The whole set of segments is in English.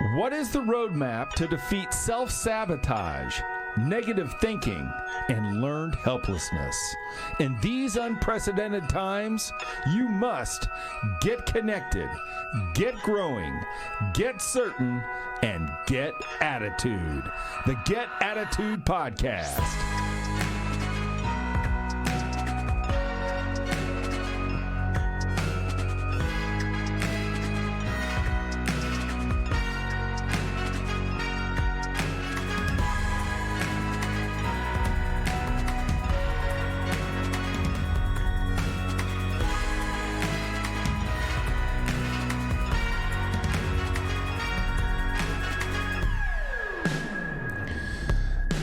What is the roadmap to defeat self-sabotage, negative thinking, and learned helplessness? In these unprecedented times, you must get connected, get growing, get certain, and get attitude. The Get Attitude Podcast.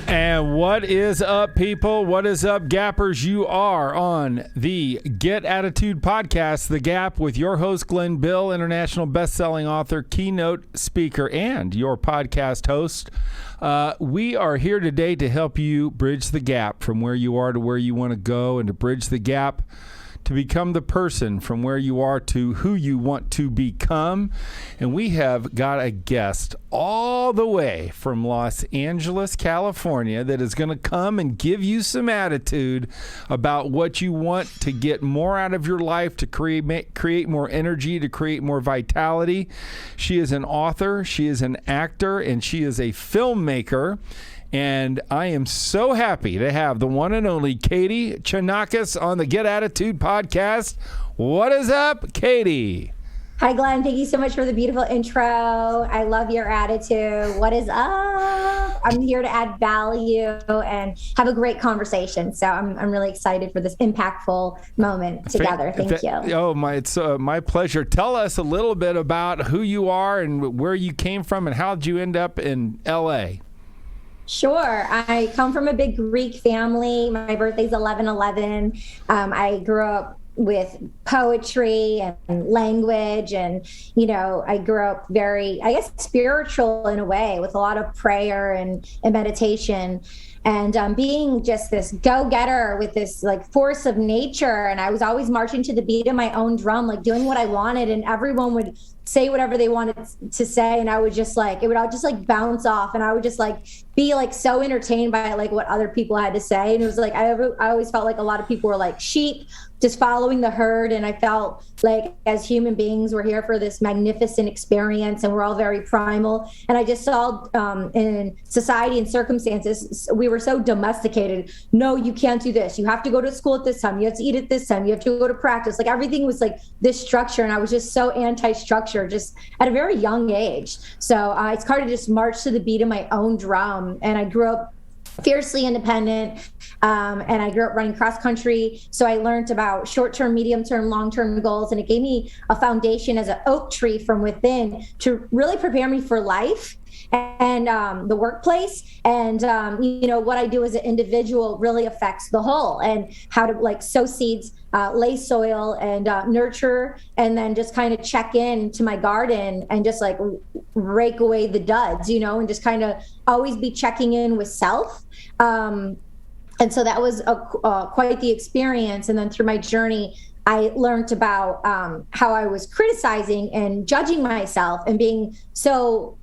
And what is up, people? What is up, Gappers? You are on the Get Attitude Podcast, The Gap, with your host, Glenn Bill, international best-selling author, keynote speaker, and your podcast host. We are here today to help you bridge the gap from where you are to where you want to go, and to bridge the gap to become the person from where you are to who you want to become. And we have got a guest all the way from Los Angeles, California, that is going to come and give you some attitude about what you want to get more out of your life, to create more energy, to create more vitality. She is an author, she is an actor, and she is a filmmaker. And I am so happy to have the one and only Katie Chonacas on the Get Attitude Podcast. What is up, Katie? Hi, Glenn. Thank you so much for the beautiful intro. I love your attitude. What is up? I'm here to add value and have a great conversation. So I'm really excited for this impactful moment together. Thank you. Oh, it's my pleasure. Tell us a little bit about who you are and where you came from and how did you end up in L.A.? Sure. I come from a big Greek family. My birthday's 11/11. I grew up with poetry and language, and I grew up very, I guess, spiritual in a way, with a lot of prayer and meditation, and being just this go-getter with this force of nature. And I was always marching to the beat of my own drum, doing what I wanted, and everyone would say whatever they wanted to say, and I would just it would all just bounce off, and I would just be so entertained by what other people had to say. And it was I always felt like a lot of people were sheep just following the herd, and I felt as human beings, we're here for this magnificent experience, and we're all very primal. And I just saw in society and circumstances, we were so domesticated. No, you can't do this. You have to go to school at this time. You have to eat at this time. You have to go to practice. Everything was this structure, and I was just so anti-structure just at a very young age. So it's hard to just march to the beat of my own drum. And I grew up fiercely independent, and I grew up running cross country. So I learned about short-term, medium-term, long-term goals, and it gave me a foundation as an oak tree from within to really prepare me for life and the workplace. And what I do as an individual really affects the whole, and how to sow seeds, lay soil, and nurture, and then just kind of check in to my garden and just rake away the duds, and just kind of always be checking in with self. And so that was quite the experience. And then through my journey, I learned about how I was criticizing and judging myself and being so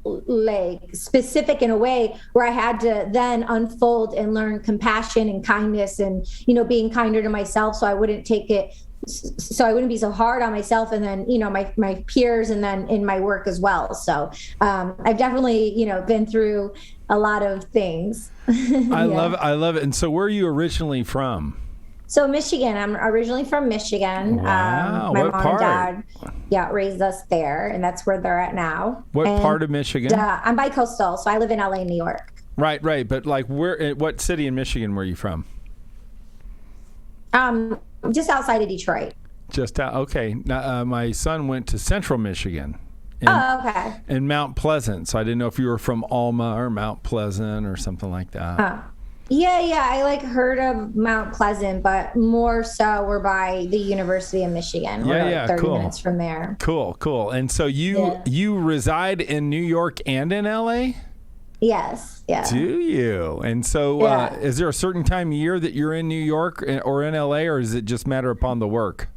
specific in a way where I had to then unfold and learn compassion and kindness, and being kinder to myself, so I wouldn't be so hard on myself, and then my peers, and then in my work as well. So I've definitely been through a lot of things. I love it. And so where are you originally from? So Michigan. I'm originally from Michigan. Wow. My what mom part? and dad raised us there, and that's where they're at now. What part of Michigan? I'm bi-coastal, so I live in LA, New York. Right. But what city in Michigan were you from? Just outside of Detroit. Just out. Okay. Now, my son went to Central Michigan. Okay. In Mount Pleasant. So I didn't know if you were from Alma or Mount Pleasant or something like that. Yeah. I heard of Mount Pleasant, but more so we're by the University of Michigan. We're 30 minutes from there. Cool. And so you reside in New York and in LA? Yes. Yeah. Do you? And so is there a certain time of year that you're in New York or in LA, or does it just matter upon the work?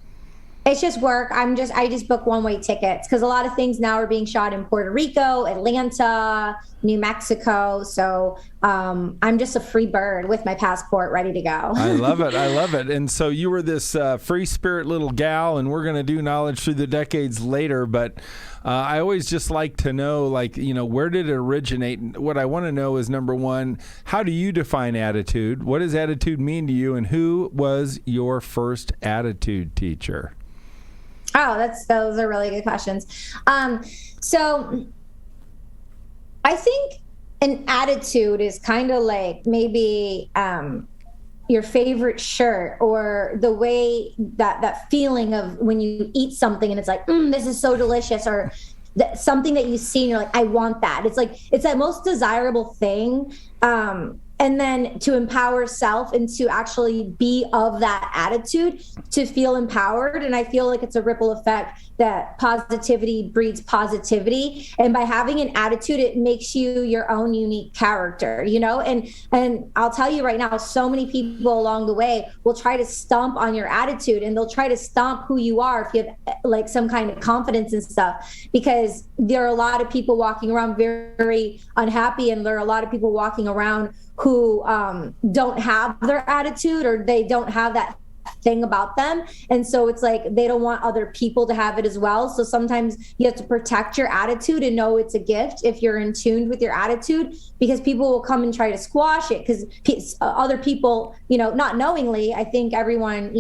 It's just work. I just book one-way tickets because a lot of things now are being shot in Puerto Rico, Atlanta, New Mexico. So I'm just a free bird with my passport ready to go. I love it. I love it. And so you were this free spirit little gal, and we're going to do Knowledge Through the Decades later. But I always just like to know, like, where did it originate? What I want to know is, number one, how do you define attitude? What does attitude mean to you? And who was your first attitude teacher? Oh, those are really good questions. So I think an attitude is kind of like maybe your favorite shirt, or the way that feeling of when you eat something and it's like, this is so delicious, or something that you see and you're like, I want that. It's like, it's that most desirable thing. And then to empower self and to actually be of that attitude, to feel empowered. And I feel like it's a ripple effect that positivity breeds positivity. And by having an attitude, it makes you your own unique character, and I'll tell you right now, so many people along the way will try to stomp on your attitude, and they'll try to stomp who you are if you have like some kind of confidence and stuff, because there are a lot of people walking around very, very unhappy. And there are a lot of people walking around who don't have their attitude, or they don't have that thing about them. And so it's like they don't want other people to have it as well. So sometimes you have to protect your attitude and know it's a gift if you're in tune with your attitude, because people will come and try to squash it because other people, not knowingly, I think everyone,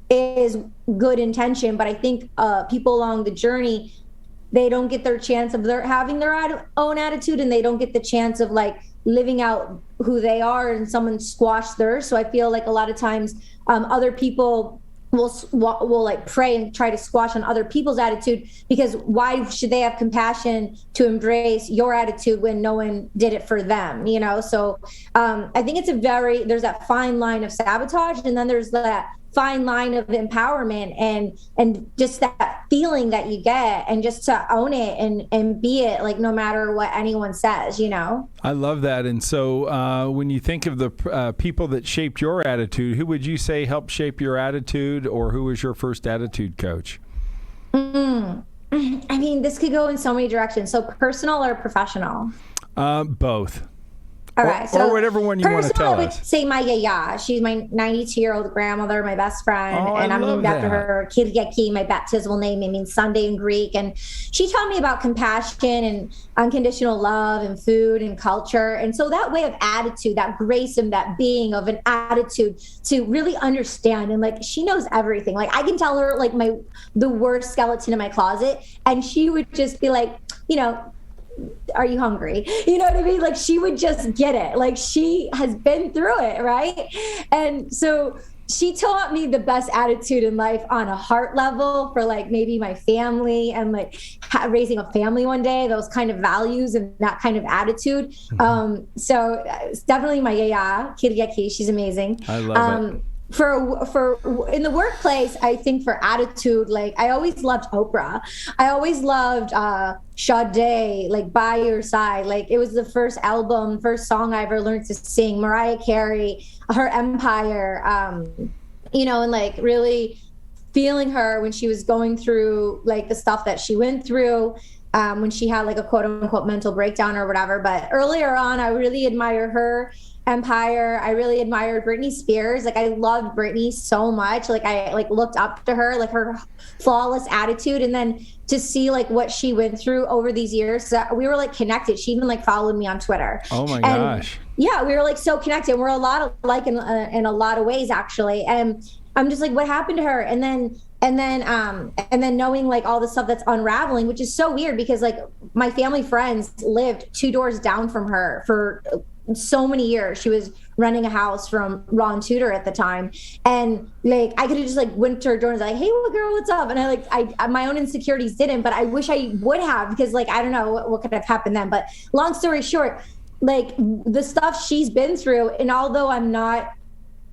is good intention. But I think people along the journey, they don't get their chance of having their own attitude, and they don't get the chance of like living out who they are, and someone squash theirs. So I feel like a lot of times other people will like pray and try to squash on other people's attitude, because why should they have compassion to embrace your attitude when no one did it for them, So I think there's that fine line of sabotage, and then there's that fine line of empowerment, and just that feeling that you get, and just to own it and be it, like no matter what anyone says, I love that. And so when you think of the people that shaped your attitude, who would you say helped shape your attitude, or who was your first attitude coach? I mean, this could go in so many directions. So personal or professional? Both. Okay, so or whatever one you want to tell us. I would say my Yaya. She's my 92-year-old grandmother, my best friend, and I'm named after her. Kyriaki, my baptismal name. It means Sunday in Greek. And she taught me about compassion and unconditional love and food and culture. And so that way of attitude, that grace and that being of an attitude to really understand. And like, she knows everything. Like, I can tell her like the worst skeleton in my closet, and she would just be like, are you hungry? You know what I mean? Like, she would just get it. Like, she has been through it, right? And so she taught me the best attitude in life on a heart level for like maybe my family and like raising a family one day, those kind of values and that kind of attitude. Mm-hmm. So it's definitely my Yaya, Kyriaki. She's amazing. I love it. For in the workplace, I think for attitude, like I always loved Oprah. I always loved Sade, like By Your Side. Like, it was the first song I ever learned to sing. Mariah Carey, her Empire, and like really feeling her when she was going through like the stuff that she went through, when she had like a quote unquote mental breakdown or whatever. But earlier on, I really admire her Empire. I really admired Britney Spears. Like, I loved Britney so much. Like, I like looked up to her, like her flawless attitude. And then to see like what she went through over these years, we were like connected. She even like followed me on Twitter. Oh my gosh. Yeah, we were like so connected. We're a lot alike in a lot of ways, actually. And I'm just like, what happened to her? And then knowing like all the stuff that's unraveling, which is so weird because like my family friends lived 2 doors down from her for so many years. She was renting a house from Ron Tudor at the time, and like I could have just like went to her door and was like, "Hey, girl, what's up?" And I my own insecurities didn't, but I wish I would have, because like I don't know what could have happened then. But long story short, like the stuff she's been through, and although I'm not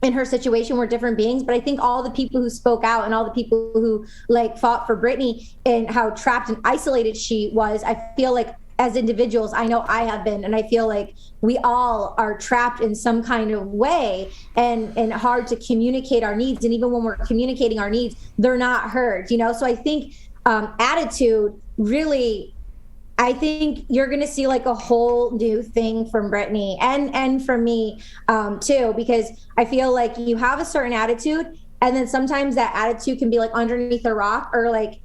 in her situation, we're different beings, but I think all the people who spoke out and all the people who like fought for Britney and how trapped and isolated she was, I feel like as individuals, I know I have been, and I feel like we all are trapped in some kind of way and hard to communicate our needs. And even when we're communicating our needs, they're not heard, you know? So I think attitude really, I think you're going to see like a whole new thing from Brittany and from me too, because I feel like you have a certain attitude, and then sometimes that attitude can be like underneath a rock, or like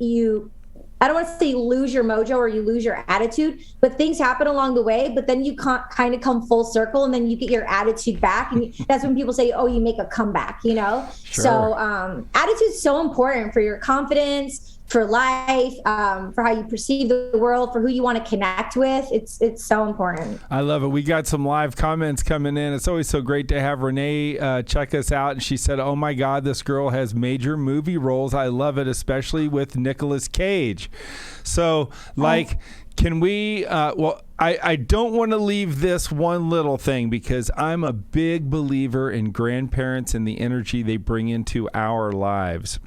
I don't want to say you lose your mojo or you lose your attitude, but things happen along the way, but then you kind of come full circle, and then you get your attitude back. And that's when people say, oh, you make a comeback, you know? Sure. So attitude is so important for your confidence, for life, for how you perceive the world, for who you want to connect with. It's so important. I love it. We got some live comments coming in. It's always so great to have Renee check us out. And she said, oh my God, this girl has major movie roles. I love it, especially with Nicolas Cage. So can we, I don't want to leave this one little thing, because I'm a big believer in grandparents and the energy they bring into our lives.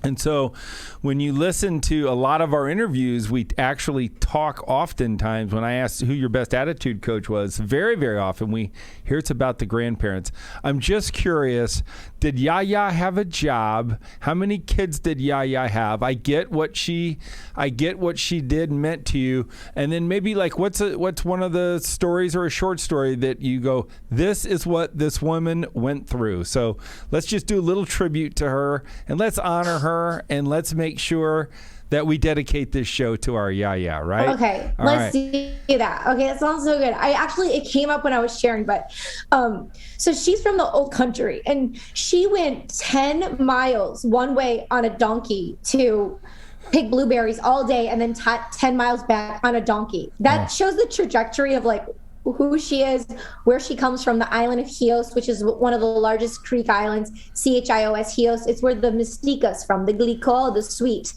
And so when you listen to a lot of our interviews, we actually talk oftentimes, when I asked who your best attitude coach was, very, very often we hear it's about the grandparents. I'm just curious, did Yaya have a job? How many kids did Yaya have? I get what she did meant to you. And then maybe like what's one of the stories or a short story that you go, this is what this woman went through. So let's just do a little tribute to her, and let's honor her, and let's make sure that we dedicate this show to our Yaya, right? Okay, let's do that. Okay, that sounds so good. It came up when I was sharing, but so she's from the old country, and she went 10 miles one way on a donkey to pick blueberries all day, and then 10 miles back on a donkey. That shows the trajectory of like who she is, where she comes from, the island of Chios, which is one of the largest Greek islands, Chios, Chios. It's where the Mystica's from, the glycol, the sweet.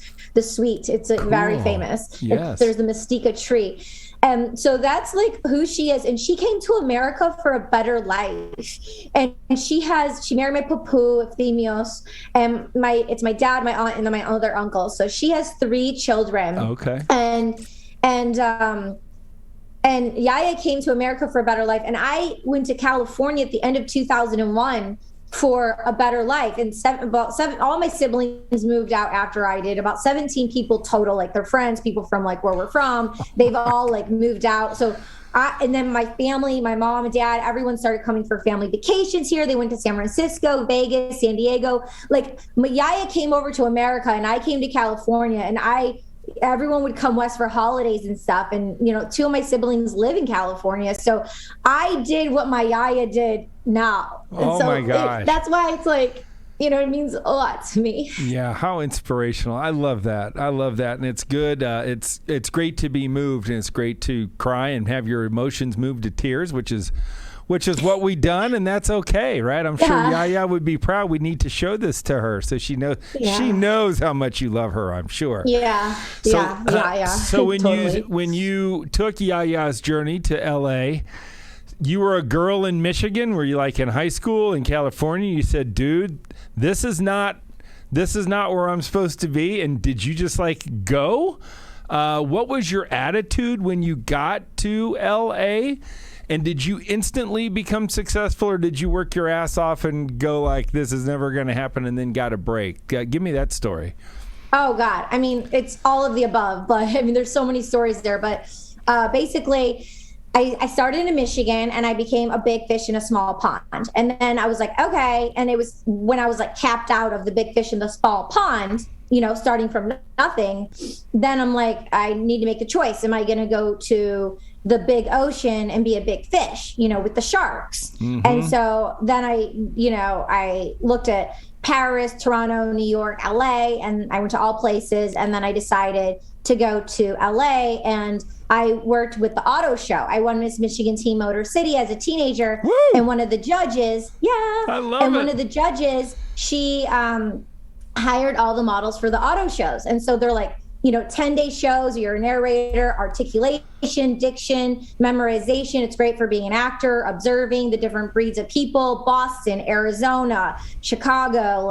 It's very famous. Yes. There's the Mystica tree. And so that's like who she is. And she came to America for a better life. And she married my papu, Ephemios, and it's my dad, my aunt, and then my other uncle. So she has 3 children. Okay. And Yaya came to America for a better life. And I went to California at the end of 2001 for a better life. And all my siblings moved out after I did. About 17 people total, like their friends, people from like where we're from. They've all like moved out. So and then my family, my mom and dad, everyone started coming for family vacations here. They went to San Francisco, Vegas, San Diego. Like Yaya came over to America, and I came to California, and everyone would come west for holidays and stuff. And, you know, 2 of my siblings live in California. So I did what my Yaya did now. And so my gosh. That's why it's like, you know, it means a lot to me. Yeah, how inspirational. I love that. And it's good. It's great to be moved, and it's great to cry and have your emotions moved to tears, which is what we done, and that's okay, right? I'm sure Yaya would be proud. We need to show this to her so she knows how much you love her, I'm sure. Yeah. So when totally. when you took Yaya's journey to LA, you were a girl in Michigan. Were you like in high school in California? You said, dude, this is not where I'm supposed to be. And did you just like go? What was your attitude when you got to LA? And did you instantly become successful, or did you work your ass off and go like, this is never going to happen, and then got a break? Give me that story. Oh, God. I mean, it's all of the above. But I mean, there's so many stories there. But basically, I started in Michigan, and I became a big fish in a small pond. And then I was like, okay. And it was when I was like capped out of the big fish in the small pond, you know, starting from nothing. Then I'm like, I need to make a choice. Am I going to go to the big ocean and be a big fish, you know, with the sharks? Mm-hmm. And so then I looked at Paris, Toronto, New York, LA, and I went to all places. And then I decided to go to LA, and I worked with the auto show. I won Miss Michigan Teen Motor City as a teenager. Woo! And one of the judges, one of the judges, she hired all the models for the auto shows. And so they're like, 10-day shows. You're a narrator, articulation, diction, memorization. It's great for being an actor, observing the different breeds of people, Boston, Arizona, Chicago,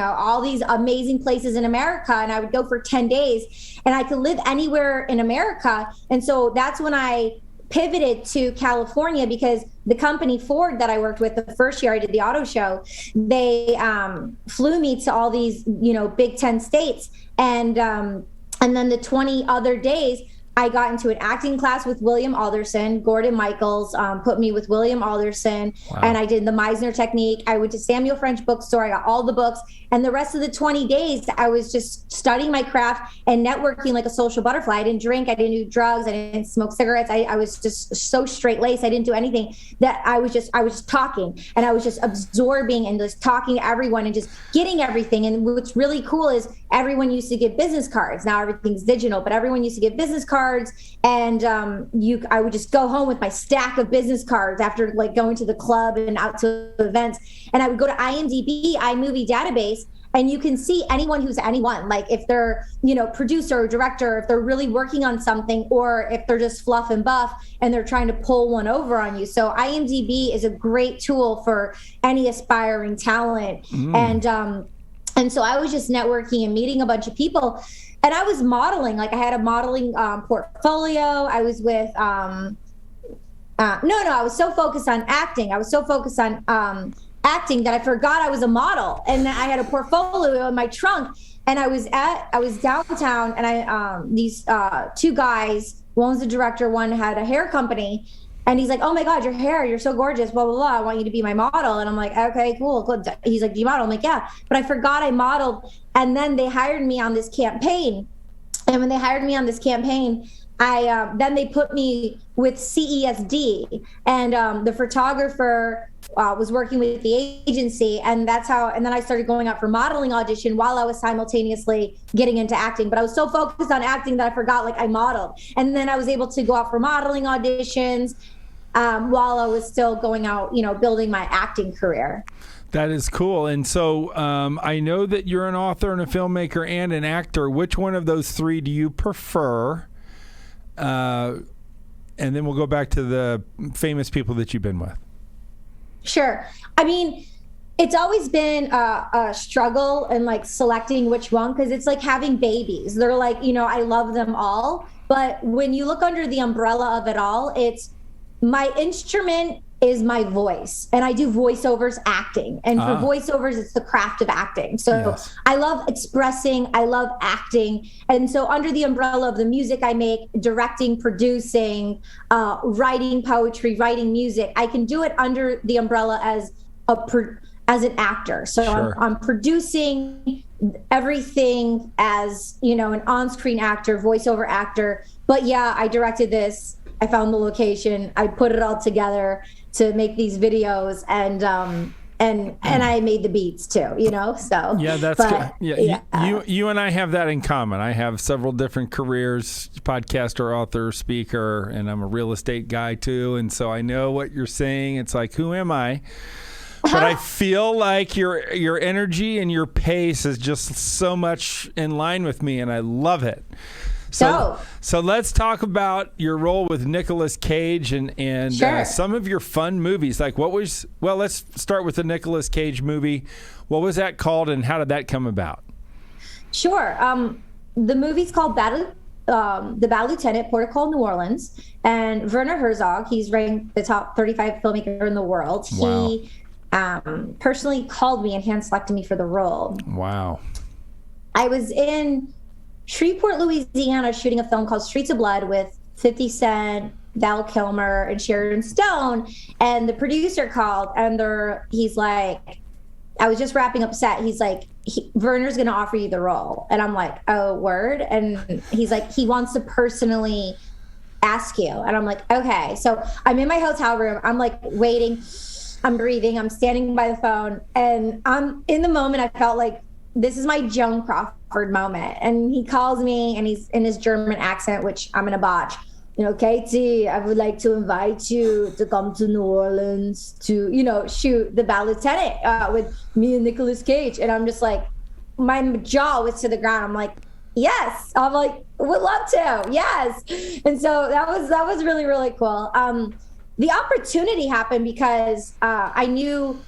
all these amazing places in America. And I would go for 10 days and I could live anywhere in America. And so that's when I pivoted to California, because the company Ford that I worked with the first year I did the auto show, they flew me to all these, Big 10 states. And then the 20 other days, I got into an acting class with William Alderson. Gordon Michaels put me with William Alderson. Wow. And I did the Meisner technique. I went to Samuel French bookstore. I got all the books. And the rest of the 20 days, I was just studying my craft and networking like a social butterfly. I didn't drink. I didn't do drugs. I didn't smoke cigarettes. I was just so straight-laced. I didn't do anything. That I was just talking, and I was just absorbing and just talking to everyone and just getting everything. And what's really cool is everyone used to get business cards. Now everything's digital, but everyone used to get business cards. And I would just go home with my stack of business cards after going to the club and out to events. And I would go to IMDb, iMovie database, and you can see anyone who's anyone. Like if they're, producer or director, if they're really working on something, or if they're just fluff and buff and they're trying to pull one over on you. So IMDb is a great tool for any aspiring talent. And so I was just networking and meeting a bunch of people. And I was modeling, I had a modeling portfolio. I was with, I was so focused on acting. I was so focused on acting that I forgot I was a model. And I had a portfolio in my trunk. And I was downtown, and these two guys, one was a director, one had a hair company. And he's like, "Oh my God, your hair, you're so gorgeous, blah, blah, blah. I want you to be my model." And I'm like, "Okay, cool. He's like, "Do you model?" I'm like, "Yeah." But I forgot I modeled. And then they hired me on this campaign. And when they hired me on this campaign, then they put me with CESD. And the photographer was working with the agency. And and then I started going out for modeling audition while I was simultaneously getting into acting. But I was so focused on acting that I forgot I modeled. And then I was able to go out for modeling auditions while I was still going out, building my acting career. That is cool. And so I know that you're an author and a filmmaker and an actor. Which one of those three do you prefer? And then we'll go back to the famous people that you've been with. Sure. I mean, it's always been a struggle in selecting which one, because it's like having babies. They're I love them all. But when you look under the umbrella of it all, it's my instrument is my voice, and I do voiceovers acting. And for voiceovers, it's the craft of acting. So yes. I love expressing, I love acting. And so under the umbrella of the music I make, directing, producing, writing poetry, writing music, I can do it under the umbrella as an actor. So sure. I'm producing everything as, an on-screen actor, voiceover actor. But yeah, I directed this. I found the location. I put it all together to make these videos, and I made the beats too, So yeah, that's good. Yeah. You and I have that in common. I have several different careers: podcaster, author, speaker, and I'm a real estate guy too. And so I know what you're saying. It's like, who am I? But I feel like your energy and your pace is just so much in line with me, and I love it. So let's talk about your role with Nicolas Cage and sure. Some of your fun movies. Let's start with the Nicolas Cage movie. What was that called, and how did that come about? Sure. The movie's called The Bad Lieutenant, Port of Call, New Orleans. And Werner Herzog, he's ranked the top 35 filmmaker in the world. Wow. He personally called me and hand-selected me for the role. Wow. I was in Shreveport, Louisiana, shooting a film called Streets of Blood with 50 Cent, Val Kilmer, and Sharon Stone. And the producer called, and he's like, I was just wrapping up set. He's like, Werner's going to offer you the role. And I'm like, oh, word? And he's like, he wants to personally ask you. And I'm like, okay. So I'm in my hotel room. I'm waiting. I'm breathing. I'm standing by the phone. And I'm in the moment, I felt like this is my Joan Crawford moment. And he calls me, and he's in his German accent, which I'm going to botch. Katie, I would like to invite you to come to New Orleans to, shoot The Bad Lieutenant with me and Nicolas Cage. And I'm just like, my jaw was to the ground. I'm like, yes. I'm like, would love to. Yes. And so that was really, really cool. The opportunity happened because I knew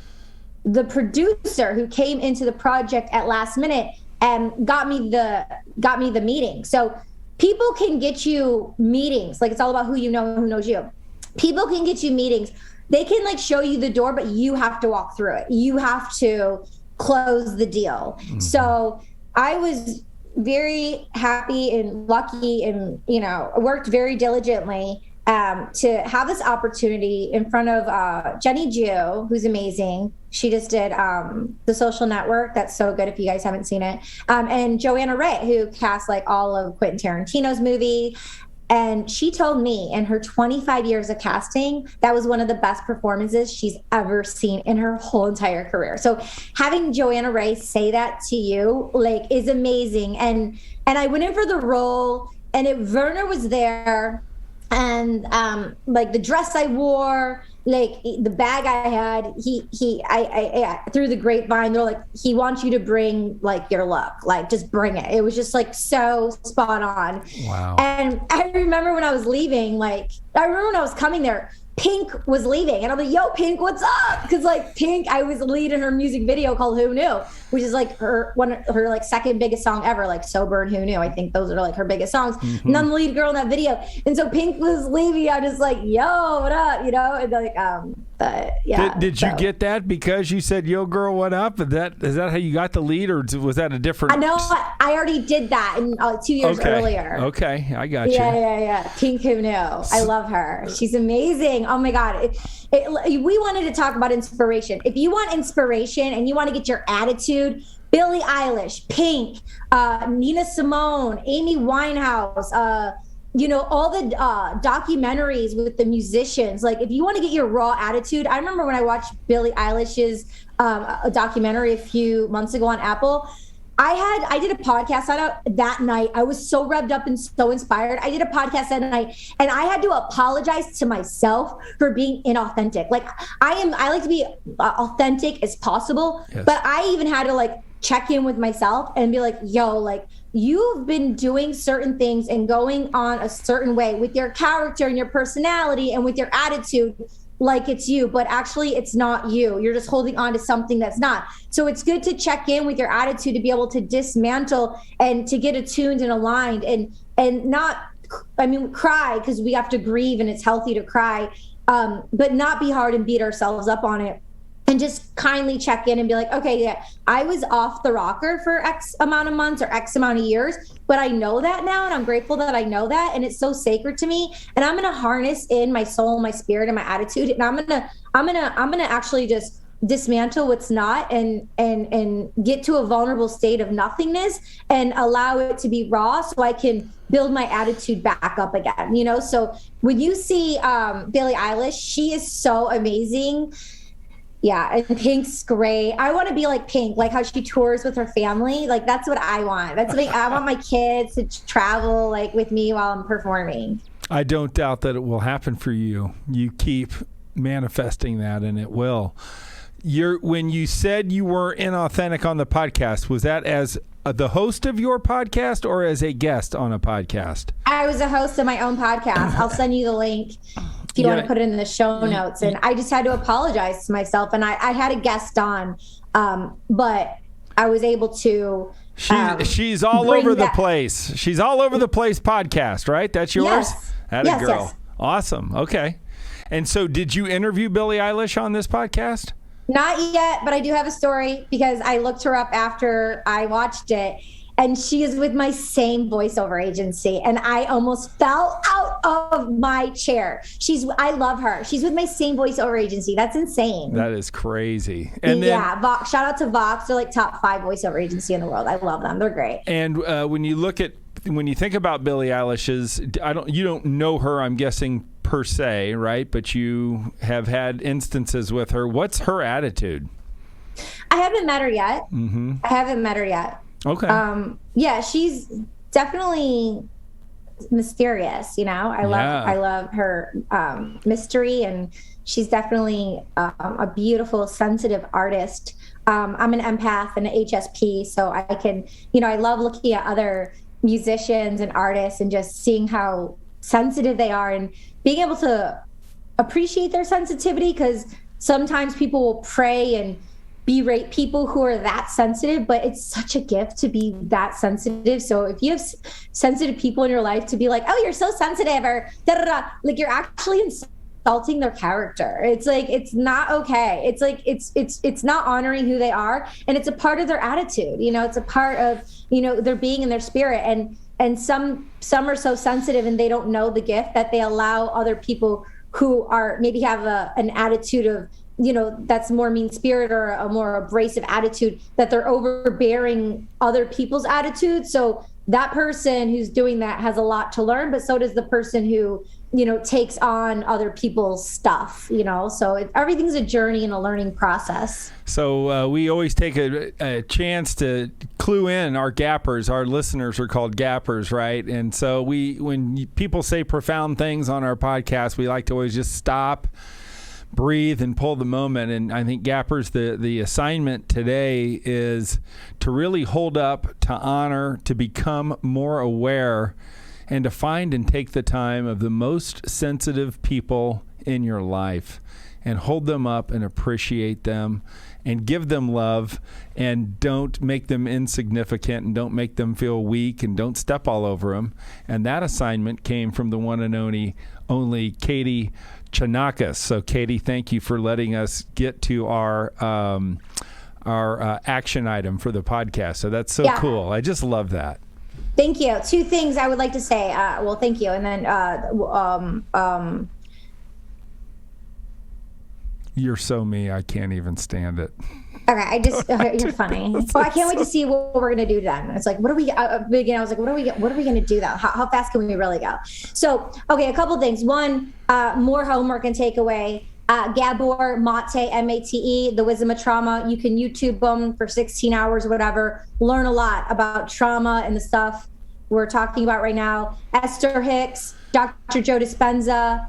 the producer who came into the project at last minute and got me the meeting. So people can get you meetings. Like, it's all about who you know and who knows you. People can get you meetings. They can like show you the door, but you have to walk through it. You have to close the deal. Mm-hmm. So I was very happy and lucky and, worked very diligently to have this opportunity in front of Jenny Ju, who's amazing. She just did The Social Network. That's so good if you guys haven't seen it. And Joanna Ray, who cast like all of Quentin Tarantino's movie. And she told me in her 25 years of casting, that was one of the best performances she's ever seen in her whole entire career. So having Joanna Ray say that to you, like, is amazing. And I went in for the role, and Werner was there, and like the dress I wore, like the bag I had, I through the grapevine, they're like, he wants you to bring like your look, like just bring it. It was just like so spot on. Wow. And I remember when I was leaving, like I remember when I was coming there, Pink was leaving, and I'm like, yo, Pink, what's up? Because like Pink, I was leading her music video called Who Knew, which is like her like second biggest song ever, like Sober and Who Knew. I think those are like her biggest songs. Mm-hmm. And I'm the lead girl in that video. And so Pink was leaving. I'm just like, yo, what up? And like, but yeah. Did you get that because you said, yo, girl, what up? Is that how you got the lead, or was that a different? I know I already did that in 2 years earlier. Okay, I got you. Yeah. Pink Who Knew. I love her. She's amazing. Oh my God. We wanted to talk about inspiration. If you want inspiration and you want to get your attitude, Billie Eilish, Pink, Nina Simone, Amy Winehouse, all the documentaries with the musicians. Like, if you want to get your raw attitude, I remember when I watched Billie Eilish's a documentary a few months ago on Apple. I did a podcast that night. I was so revved up and so inspired. I did a podcast that night, and I had to apologize to myself for being inauthentic. Like, I like to be authentic as possible, yes. But I even had to like check in with myself and be like, yo, like, you've been doing certain things and going on a certain way with your character and your personality and with your attitude, like it's you, but actually it's not you. You're just holding on to something that's not. So it's good to check in with your attitude to be able to dismantle and to get attuned and aligned and not, cry, because we have to grieve and it's healthy to cry, but not be hard and beat ourselves up on it. And just kindly check in and be like, okay, yeah, I was off the rocker for X amount of months or X amount of years, but I know that now, and I'm grateful that I know that, and it's so sacred to me. And I'm gonna harness in my soul, my spirit, and my attitude, and I'm gonna actually just dismantle what's not and get to a vulnerable state of nothingness and allow it to be raw, so I can build my attitude back up again. So when you see Billie Eilish, she is so amazing. Yeah, and Pink's great. I want to be like Pink, like how she tours with her family. Like, that's what I want. I want my kids to travel like with me while I'm performing. I don't doubt that it will happen for you. You keep manifesting that, and it will. When you said you were inauthentic on the podcast, was that as the host of your podcast or as a guest on a podcast? I was a host of my own podcast. I'll send you the link if you want to put it in the show notes. And I just had to apologize to myself. And I had a guest on, but I was able to. She's all over the place. She's all over the place podcast, right? That's yours? Yes. That yes, girl. Yes. Awesome. Okay. And so did you interview Billie Eilish on this podcast? Not yet, but I do have a story because I looked her up after I watched it, and she is with my same voiceover agency, and I almost fell out of my chair. I love her. She's with my same voiceover agency. That's insane. That is crazy. And then, Vox, shout out to Vox. They're like top 5 voiceover agency in the world. I love them. They're great. And when you think about Billie Eilish's, you don't know her, I'm guessing, per se, right? But you have had instances with her. What's her attitude? I haven't met her yet. Mm-hmm. I haven't met her yet. Okay. Yeah, she's definitely mysterious. I love her mystery, and she's definitely a beautiful, sensitive artist. I'm an empath and an HSP, so I can, I love looking at other musicians and artists, and just seeing how sensitive they are and being able to appreciate their sensitivity, because sometimes people will pray and berate people who are that sensitive, but it's such a gift to be that sensitive. So if you have sensitive people in your life, to be like, oh, you're so sensitive, or da da da, like you're actually insulting their character. It's like, it's not okay. It's like, it's not honoring who they are, and it's a part of their attitude. You know, it's a part of, you know, their being and their spirit. And some are so sensitive and they don't know the gift, that they allow other people who are maybe have an attitude of, you know, that's more mean spirit or a more abrasive attitude, that they're overbearing other people's attitudes. So that person who's doing that has a lot to learn, but so does the person who, you know, takes on other people's stuff, you know. So everything's a journey and a learning process. So we always take a chance to clue in our gappers. Our listeners are called gappers, right? And so when people say profound things on our podcast, we like to always just stop, breathe, and pull the moment. And I think gappers, the assignment today is to really hold up, to honor, to become more aware, and to find and take the time of the most sensitive people in your life and hold them up and appreciate them and give them love, and don't make them insignificant, and don't make them feel weak, and don't step all over them. And that assignment came from the one and only Katie Chonacas. So Katie, thank you for letting us get to our action item for the podcast. So that's so cool. I just love that. Thank you. Two things I would like to say. Well, thank you. And then, you're so me. I can't even stand it. Okay, you're funny. Well, I can't wait to see what we're gonna do then. It's like, what are we? Again, I was like, what are we gonna do though? How fast can we really go? So, okay, a couple things. One, more homework and takeaway. Gabor, Mate, M-A-T-E, The Wisdom of Trauma. You can YouTube them for 16 hours or whatever. Learn a lot about trauma and the stuff we're talking about right now. Esther Hicks, Dr. Joe Dispenza,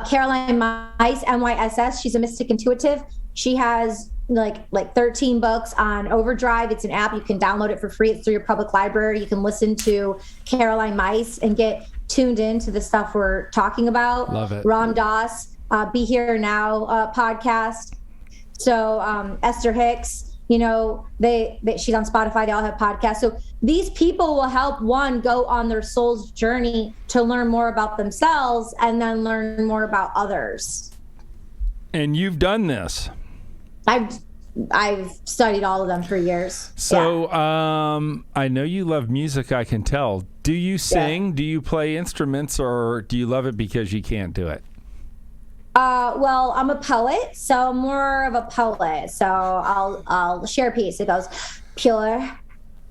Caroline Myss, M-Y-S-S. She's a mystic intuitive. She has like 13 books on Overdrive. It's an app. You can download it for free. It's through your public library. You can listen to Caroline Myss and get tuned into the stuff we're talking about. Love it. Ram Dass, Be Here Now podcast. So Esther Hicks, you know, she's on Spotify. They all have podcasts. So these people will help one go on their soul's journey to learn more about themselves and then learn more about others. And you've done this. I've studied all of them for years. So I know you love music, I can tell. Do you sing? Do you play instruments, or do you love it because you can't do it? Well, I'm a poet, so I'm more of a poet. So I'll share a piece. It goes, pure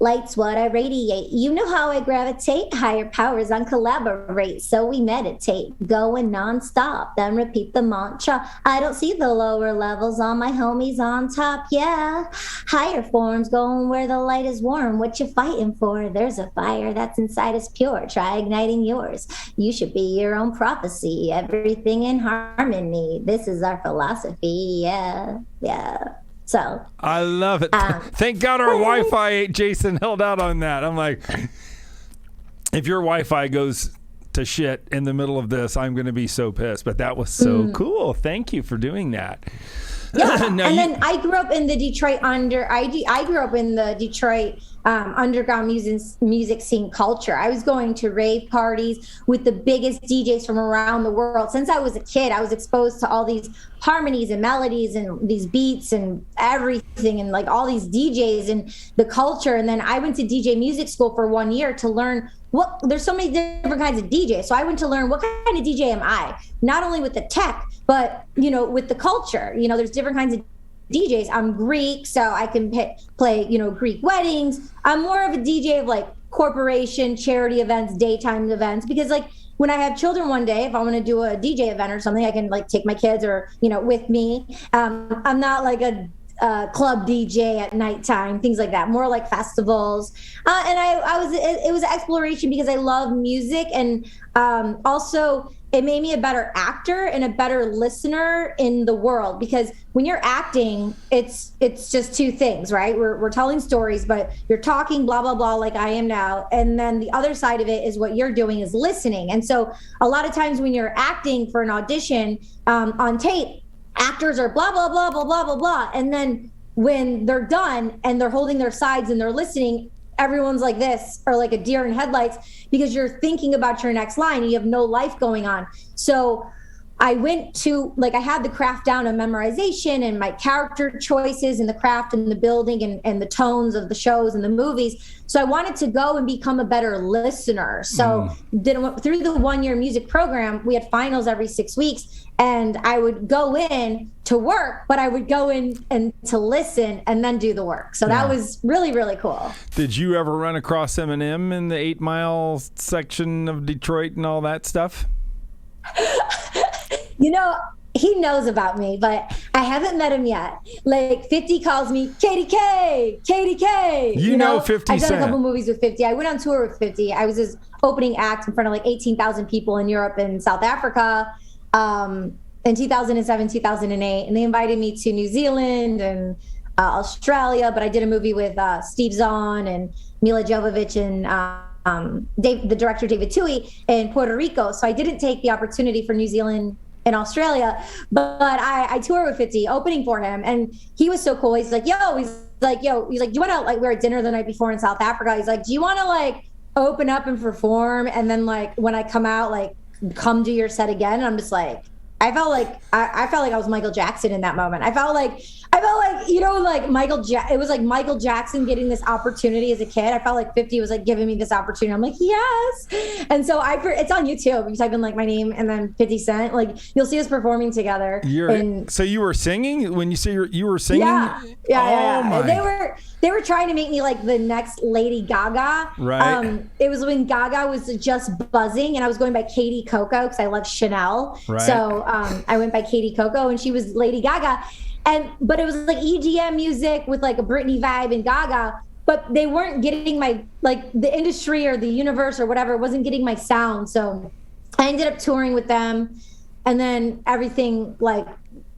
light's what I radiate. You know how I gravitate. Higher powers on collaborate. So we meditate, going nonstop, then repeat the mantra. I don't see the lower levels, all my homies on top. Yeah, higher forms going where the light is warm. What you fighting for? There's a fire that's inside us pure. Try igniting yours. You should be your own prophecy. Everything in harmony. This is our philosophy. Yeah. So I love it. Thank God our Wi-Fi Jason held out on that. I'm like, if your Wi-Fi goes to shit in the middle of this, I'm going to be so pissed. But that was so cool. Thank you for doing that. Yeah. Then I grew up in the Detroit I grew up in the Detroit underground music scene culture. I was going to rave parties with the biggest DJs from around the world. Since I was a kid, I was exposed to all these harmonies and melodies and these beats and everything, and like all these DJs and the culture. And then I went to DJ music school for 1 year to learn there's so many different kinds of DJs. So I went to learn, what kind of DJ am I? Not only with the tech, but, you know, with the culture. You know, there's different kinds of DJs. I'm Greek, so I can play, you know, Greek weddings. I'm more of a DJ of like corporation, charity events, daytime events, because like when I have children one day, if I want to do a DJ event or something, I can like take my kids or, you know, with me. I'm not like a club DJ at nighttime, things like that, more like festivals. And it was an exploration because I love music, and also it made me a better actor and a better listener in the world, because when you're acting, it's just two things, right? We're telling stories, but you're talking blah, blah, blah, like I am now. And then the other side of it is what you're doing is listening. And so a lot of times when you're acting for an audition on tape, actors are blah, blah, blah, blah, blah, blah, blah. And then when they're done and they're holding their sides and they're listening, everyone's like this, or like a deer in headlights, because you're thinking about your next line and you have no life going on. So I went to, like, I had the craft down on memorization and my character choices and the craft and the building and the tones of the shows and the movies. So I wanted to go and become a better listener. So through the 1-year music program, we had finals every 6 weeks, and I would go in to work, but I would go in and to listen and then do the work. So that was really, really cool. Did you ever run across Eminem in the 8 Mile section of Detroit and all that stuff? You know, he knows about me, but I haven't met him yet. Like 50 calls me KDK. You know 50 I've done Cent. a couple movies with 50. I went on tour with 50. I was his opening act in front of like 18,000 people in Europe and South Africa in 2007, 2008. And they invited me to New Zealand and Australia, but I did a movie with Steve Zahn and Milla Jovovich and the director David Toohey in Puerto Rico. So I didn't take the opportunity for New Zealand in Australia, but I toured with 50 opening for him, and he was so cool. He's like, do you want to, like, we were at dinner the night before in South Africa. He's like, do you want to like open up and perform, and then like when I come out, like come do your set again? And I'm just like, I felt like I was Michael Jackson in that moment. I felt like you know, like it was like Michael Jackson getting this opportunity as a kid. I felt like 50 was like giving me this opportunity. I'm like, yes. And so it's on YouTube. You type in like my name and then 50 Cent, like you'll see us performing together. So you were singing when you say you were singing? Yeah. They were trying to make me like the next Lady Gaga. Right. It was when Gaga was just buzzing, and I was going by Katie Coco because I love Chanel. Right. So I went by Katie Coco, and she was Lady Gaga. But it was like EDM music with like a Britney vibe and Gaga, but they weren't getting my, like the industry or the universe or whatever wasn't getting my sound. So I ended up touring with them, and then everything like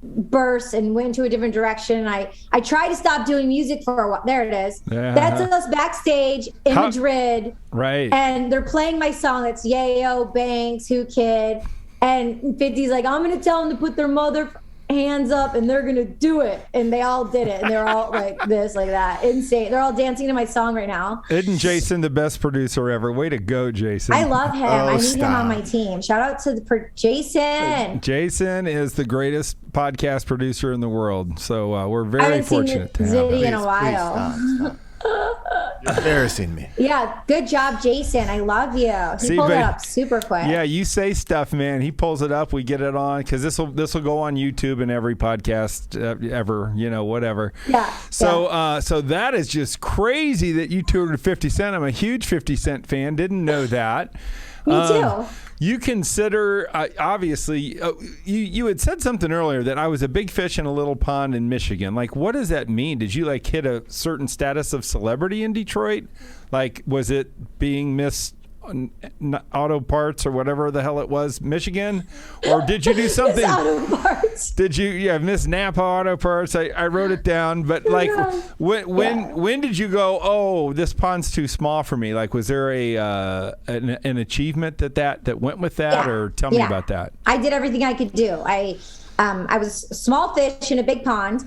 burst and went into a different direction. I tried to stop doing music for a while. There it is. Yeah. That's us backstage in Madrid. Right. And they're playing my song. That's Yayo, Banks, Who Kid. And 50's like, I'm going to tell them to put their mother hands up and they're gonna do it, and they all did it, and they're all like this, like that, insane. They're all dancing to my song right now. Isn't Jason the best producer ever? Way to go, Jason. I love him. I need him on my team. Shout out to Jason. Jason is the greatest podcast producer in the world, so we're very fortunate to have him. Zitty in a while. Stop. You're embarrassing me. Yeah, good job, Jason. I love you. He pulled it up super quick. Yeah, you say stuff, man. He pulls it up. We get it on, because this will go on YouTube and every podcast ever, you know, whatever. Yeah. So that is just crazy that you toured with 50 Cent. I'm a huge 50 Cent fan. Didn't know that. Me too. You consider, obviously, you had said something earlier that I was a big fish in a little pond in Michigan. Like, what does that mean? Did you, like, hit a certain status of celebrity in Detroit? Like, was it being Miss Auto Parts or whatever the hell it was, Michigan? Or did you do something? Miss Auto Parts. Did you, Miss Napa Auto Parts? I wrote it down. But, like, when did you go, oh, this pond's too small for me? Like, was there an achievement that went with that? Or tell me about that. I did everything I could do. I was a small fish in a big pond,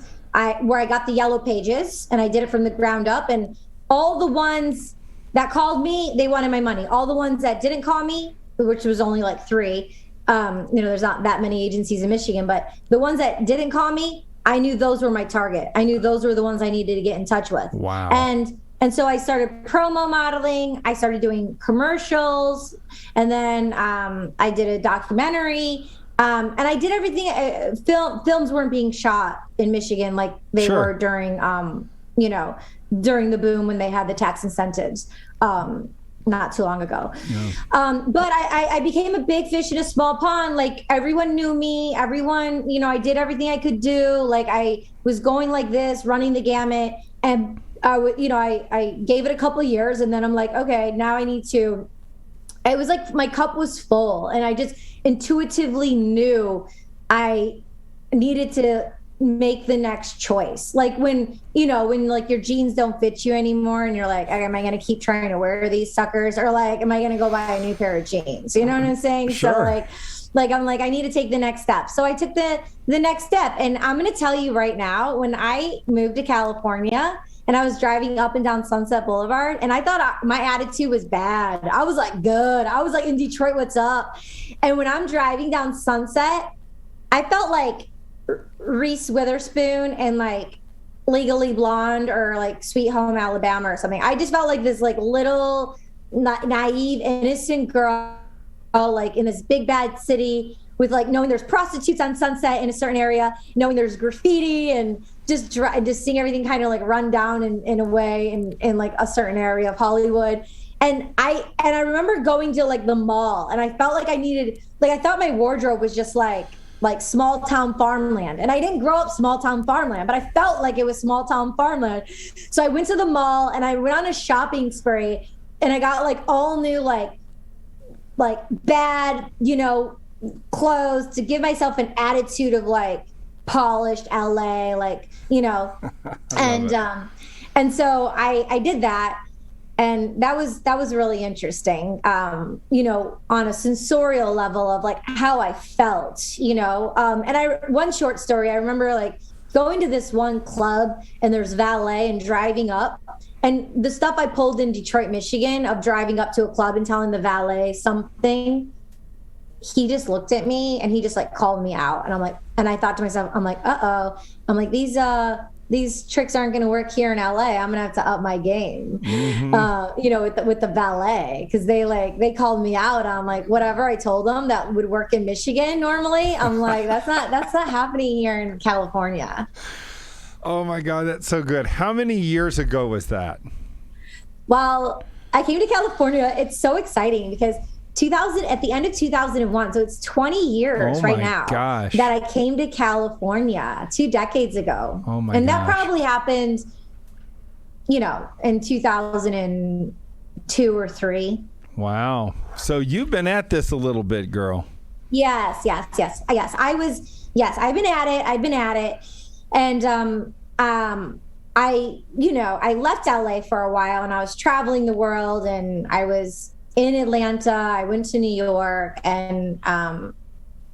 where I got the yellow pages, and I did it from the ground up. And all the ones that called me, they wanted my money. All the ones that didn't call me, which was only like 3, there's not that many agencies in Michigan, but the ones that didn't call me, I knew those were my target. I knew those were the ones I needed to get in touch with. Wow. And so I started promo modeling. I started doing commercials, and then I did a documentary. And I did everything. Films weren't being shot in Michigan like they were during, during the boom when they had the tax incentives. not too long ago. Yeah. But I became a big fish in a small pond. Like everyone knew me, everyone, I did everything I could do. Like I was going like this, running the gamut. And I gave it a couple of years, and then I'm like, okay, now I need to, it was like my cup was full, and I just intuitively knew I needed to make the next choice. Like when like your jeans don't fit you anymore and you're like, am I going to keep trying to wear these suckers, or like, am I going to go buy a new pair of jeans? You know what I'm saying? Sure. So like I'm like, I need to take the next step. So I took the next step, and I'm going to tell you right now, when I moved to California and I was driving up and down Sunset Boulevard, and I thought my attitude was bad. I was like, good. I was like, in Detroit, what's up? And when I'm driving down Sunset, I felt like Reese Witherspoon and like Legally Blonde or like Sweet Home Alabama or something. I just felt like this like little naive, innocent girl, like in this big bad city, with like knowing there's prostitutes on Sunset in a certain area, knowing there's graffiti, and just seeing everything kind of like run down in a way in like a certain area of Hollywood. And I remember going to like the mall, and I felt like I needed, like, I thought my wardrobe was just like small town farmland. And I didn't grow up small town farmland, but I felt like it was small town farmland. So I went to the mall and I went on a shopping spree, and I got like all new, like bad, clothes to give myself an attitude of like polished LA, like, and so I did that. And that was really interesting, on a sensorial level of like how I felt, and one short story, I remember like going to this one club, and there's valet, and driving up, and the stuff I pulled in Detroit, Michigan, of driving up to a club and telling the valet something, he just looked at me and he just like called me out. And I'm like, and I thought to myself, I'm like, I'm like, these tricks aren't going to work here in LA. I'm going to have to up my game, with the valet. Cause they called me out on like whatever I told them that would work in Michigan normally. I'm like, that's not happening here in California. Oh my God. That's so good. How many years ago was that? Well, I came to California. It's so exciting because at the end of 2001, so it's 20 years right now that I came to California 2 decades ago. Oh my And gosh. that probably happened, in 2002 or 3. Wow. So you've been at this a little bit, girl. Yes. I've been at it. And, I left LA for a while, and I was traveling the world, and I was in Atlanta. I went to New York, and,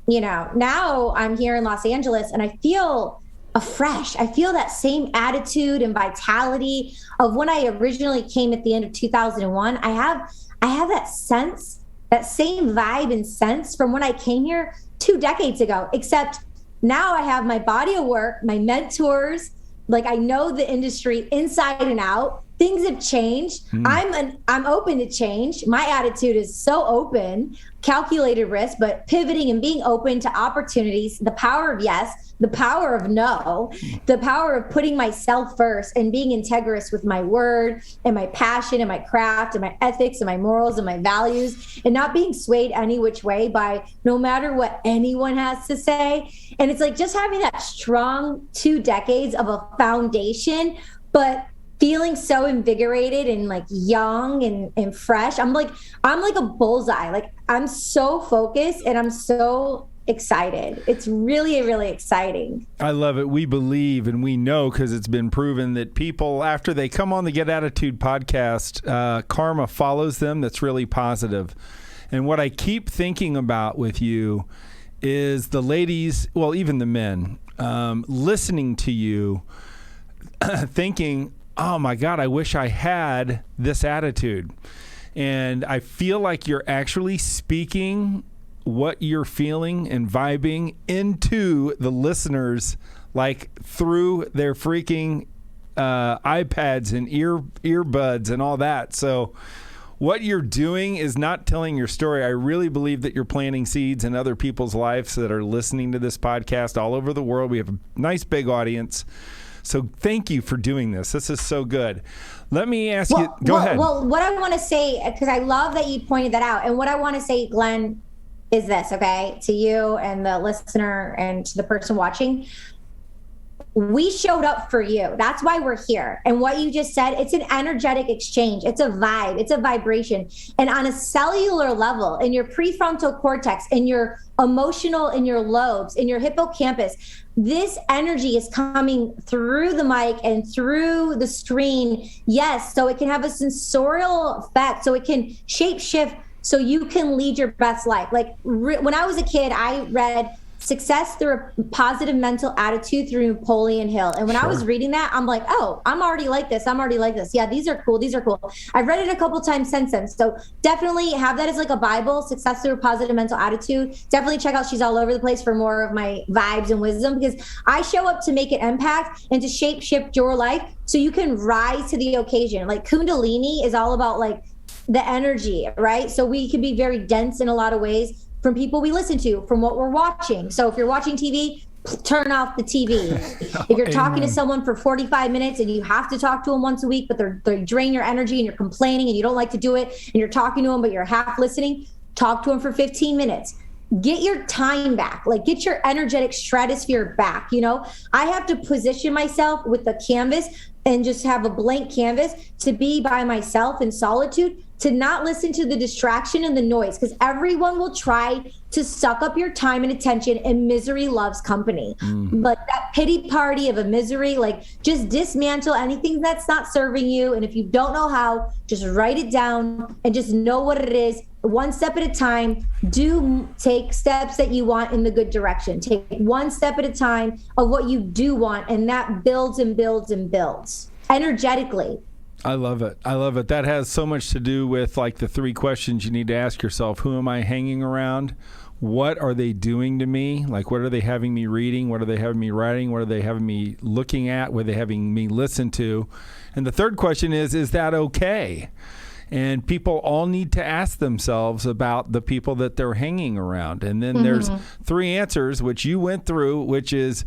now I'm here in Los Angeles, and I feel afresh. I feel that same attitude and vitality of when I originally came at the end of 2001. I have that sense, that same vibe and sense from when I came here 2 decades ago, except now I have my body of work, my mentors, like I know the industry inside and out. Things have changed. I'm open to change. My attitude is so open, calculated risk, but pivoting and being open to opportunities, the power of yes, the power of no, the power of putting myself first and being integrous with my word and my passion and my craft and my ethics and my morals and my values, and not being swayed any which way by no matter what anyone has to say. And it's like just having that strong 2 decades of a foundation, but feeling so invigorated and like young and fresh. I'm like a bullseye. Like I'm so focused and I'm so excited. It's really, really exciting. I love it. We believe and we know, because it's been proven, that people, after they come on the Get Attitude podcast, karma follows them. That's really positive. And what I keep thinking about with you is the ladies, well, even the men, listening to you, thinking, oh my God, I wish I had this attitude. And I feel like you're actually speaking what you're feeling and vibing into the listeners, like through their freaking iPads and earbuds and all that. So what you're doing is not telling your story. I really believe that you're planting seeds in other people's lives that are listening to this podcast all over the world. We have a nice big audience. So thank you for doing this. This is so good. Let me ask you, go ahead. Well, what I want to say, because I love that you pointed that out. And what I want to say, Glenn, is this, okay, to you and the listener and to the person watching. We showed up for you. That's why we're here. And what you just said, it's an energetic exchange. It's a vibe. It's a vibration. And on a cellular level, in your prefrontal cortex, in your emotional, in your lobes, in your hippocampus, this energy is coming through the mic and through the screen. Yes, so it can have a sensorial effect. So it can shape shift so you can lead your best life. Like when I was a kid, I read Success Through a Positive Mental Attitude through Napoleon Hill. And when I was reading that, I'm like, oh, I'm already like this. I'm already like this. Yeah, these are cool. These are cool. I've read it a couple times since then. So definitely have that as like a Bible, Success Through a Positive Mental Attitude. Definitely check out She's All Over the Place for more of my vibes and wisdom, because I show up to make an impact and to shape shift your life so you can rise to the occasion. Like Kundalini is all about like the energy, right? So we can be very dense in a lot of ways, from people we listen to, from what we're watching. So if you're watching TV, turn off the TV. If you're talking to someone for 45 minutes and you have to talk to them once a week, but they drain your energy and you're complaining and you don't like to do it, and you're talking to them, but you're half listening, talk to them for 15 minutes. Get your time back, like get your energetic stratosphere back. You know, I have to position myself with the canvas and just have a blank canvas to be by myself in solitude, to not listen to the distraction and the noise, because everyone will try to suck up your time and attention, and misery loves company. But that pity party of a misery, like just dismantle anything that's not serving you. And if you don't know how, just write it down and just know what it is. One step at a time. Do take steps that you want in the good direction. Take one step at a time of what you do want, and that builds and builds and builds energetically. I love it. I love it. That has so much to do with like the 3 questions you need to ask yourself. Who am I hanging around? What are they doing to me? Like, what are they having me reading? What are they having me writing? What are they having me looking at? What are they having me listen to? And the 3rd question is that okay? And people all need to ask themselves about the people that they're hanging around. And then there's 3 answers, which you went through, which is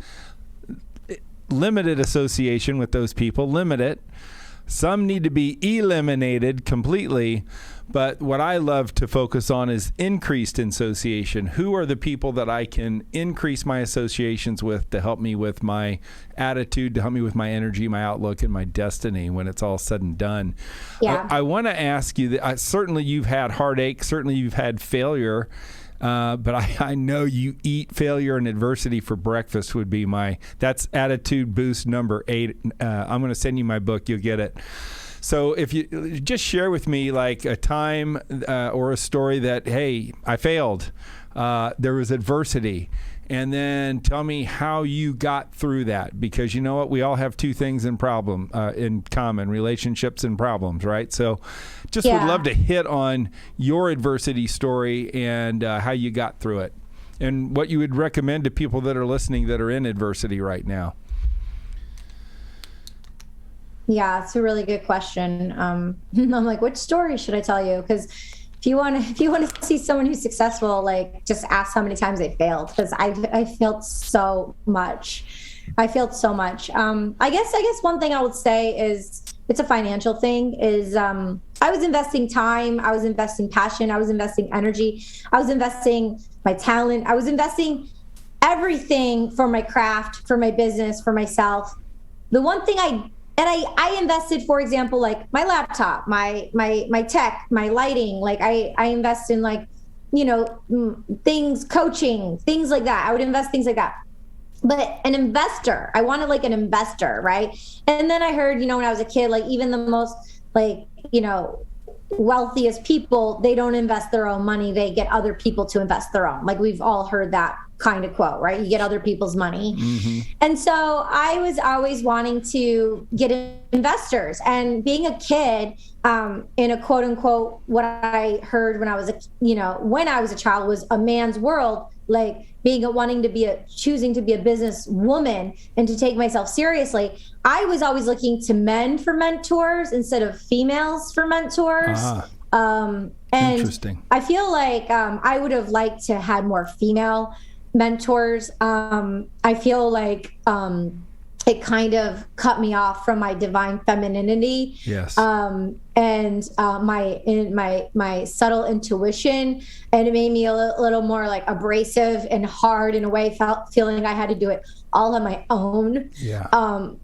limited association with those people, limit it. Some need to be eliminated completely. But what I love to focus on is increased association. Who are the people that I can increase my associations with to help me with my attitude, to help me with my energy, my outlook, and my destiny when it's all said and done? Yeah. I want to ask you that certainly you've had heartache, certainly you've had failure. But I know you eat failure and adversity for breakfast would be that's attitude boost number 8. I'm going to send you my book. You'll get it. So if you just share with me like a time or a story that, hey, I failed. There was adversity. And then tell me how you got through that, because you know what? We all have 2 things in common, relationships and problems, right? So just would love to hit on your adversity story and how you got through it, and what you would recommend to people that are listening that are in adversity right now. Yeah, it's a really good question. I'm like, which story should I tell you? Because if you want to see someone who's successful, like just ask how many times they failed, because I failed so much. I guess one thing I would say is, it's a financial thing, is I was investing time, I was investing passion, I was investing energy, I was investing my talent, I was investing everything for my craft, for my business, for myself. The one thing I invested, for example, like my laptop, my tech, my lighting, like I invest in like, you know, things, coaching, things like that. I would invest things like that. But an investor, I wanted like an investor, right? And then I heard, you know, when I was a kid, like even the most like, you know, wealthiest people, they don't invest their own money. They get other people to invest their own. Like we've all heard that kind of quote, right? You get other people's money. And so I was always wanting to get investors, and being a kid in a quote unquote, what I heard when I was a child was a man's world, like choosing to be a business woman and to take myself seriously. I was always looking to men for mentors instead of females for mentors. And Interesting. I feel like I would have liked to have more female mentors. I feel like it kind of cut me off from my divine femininity. Yes. And my subtle intuition, and it made me a little more like abrasive and hard in a way, feeling I had to do it all on my own. Yeah.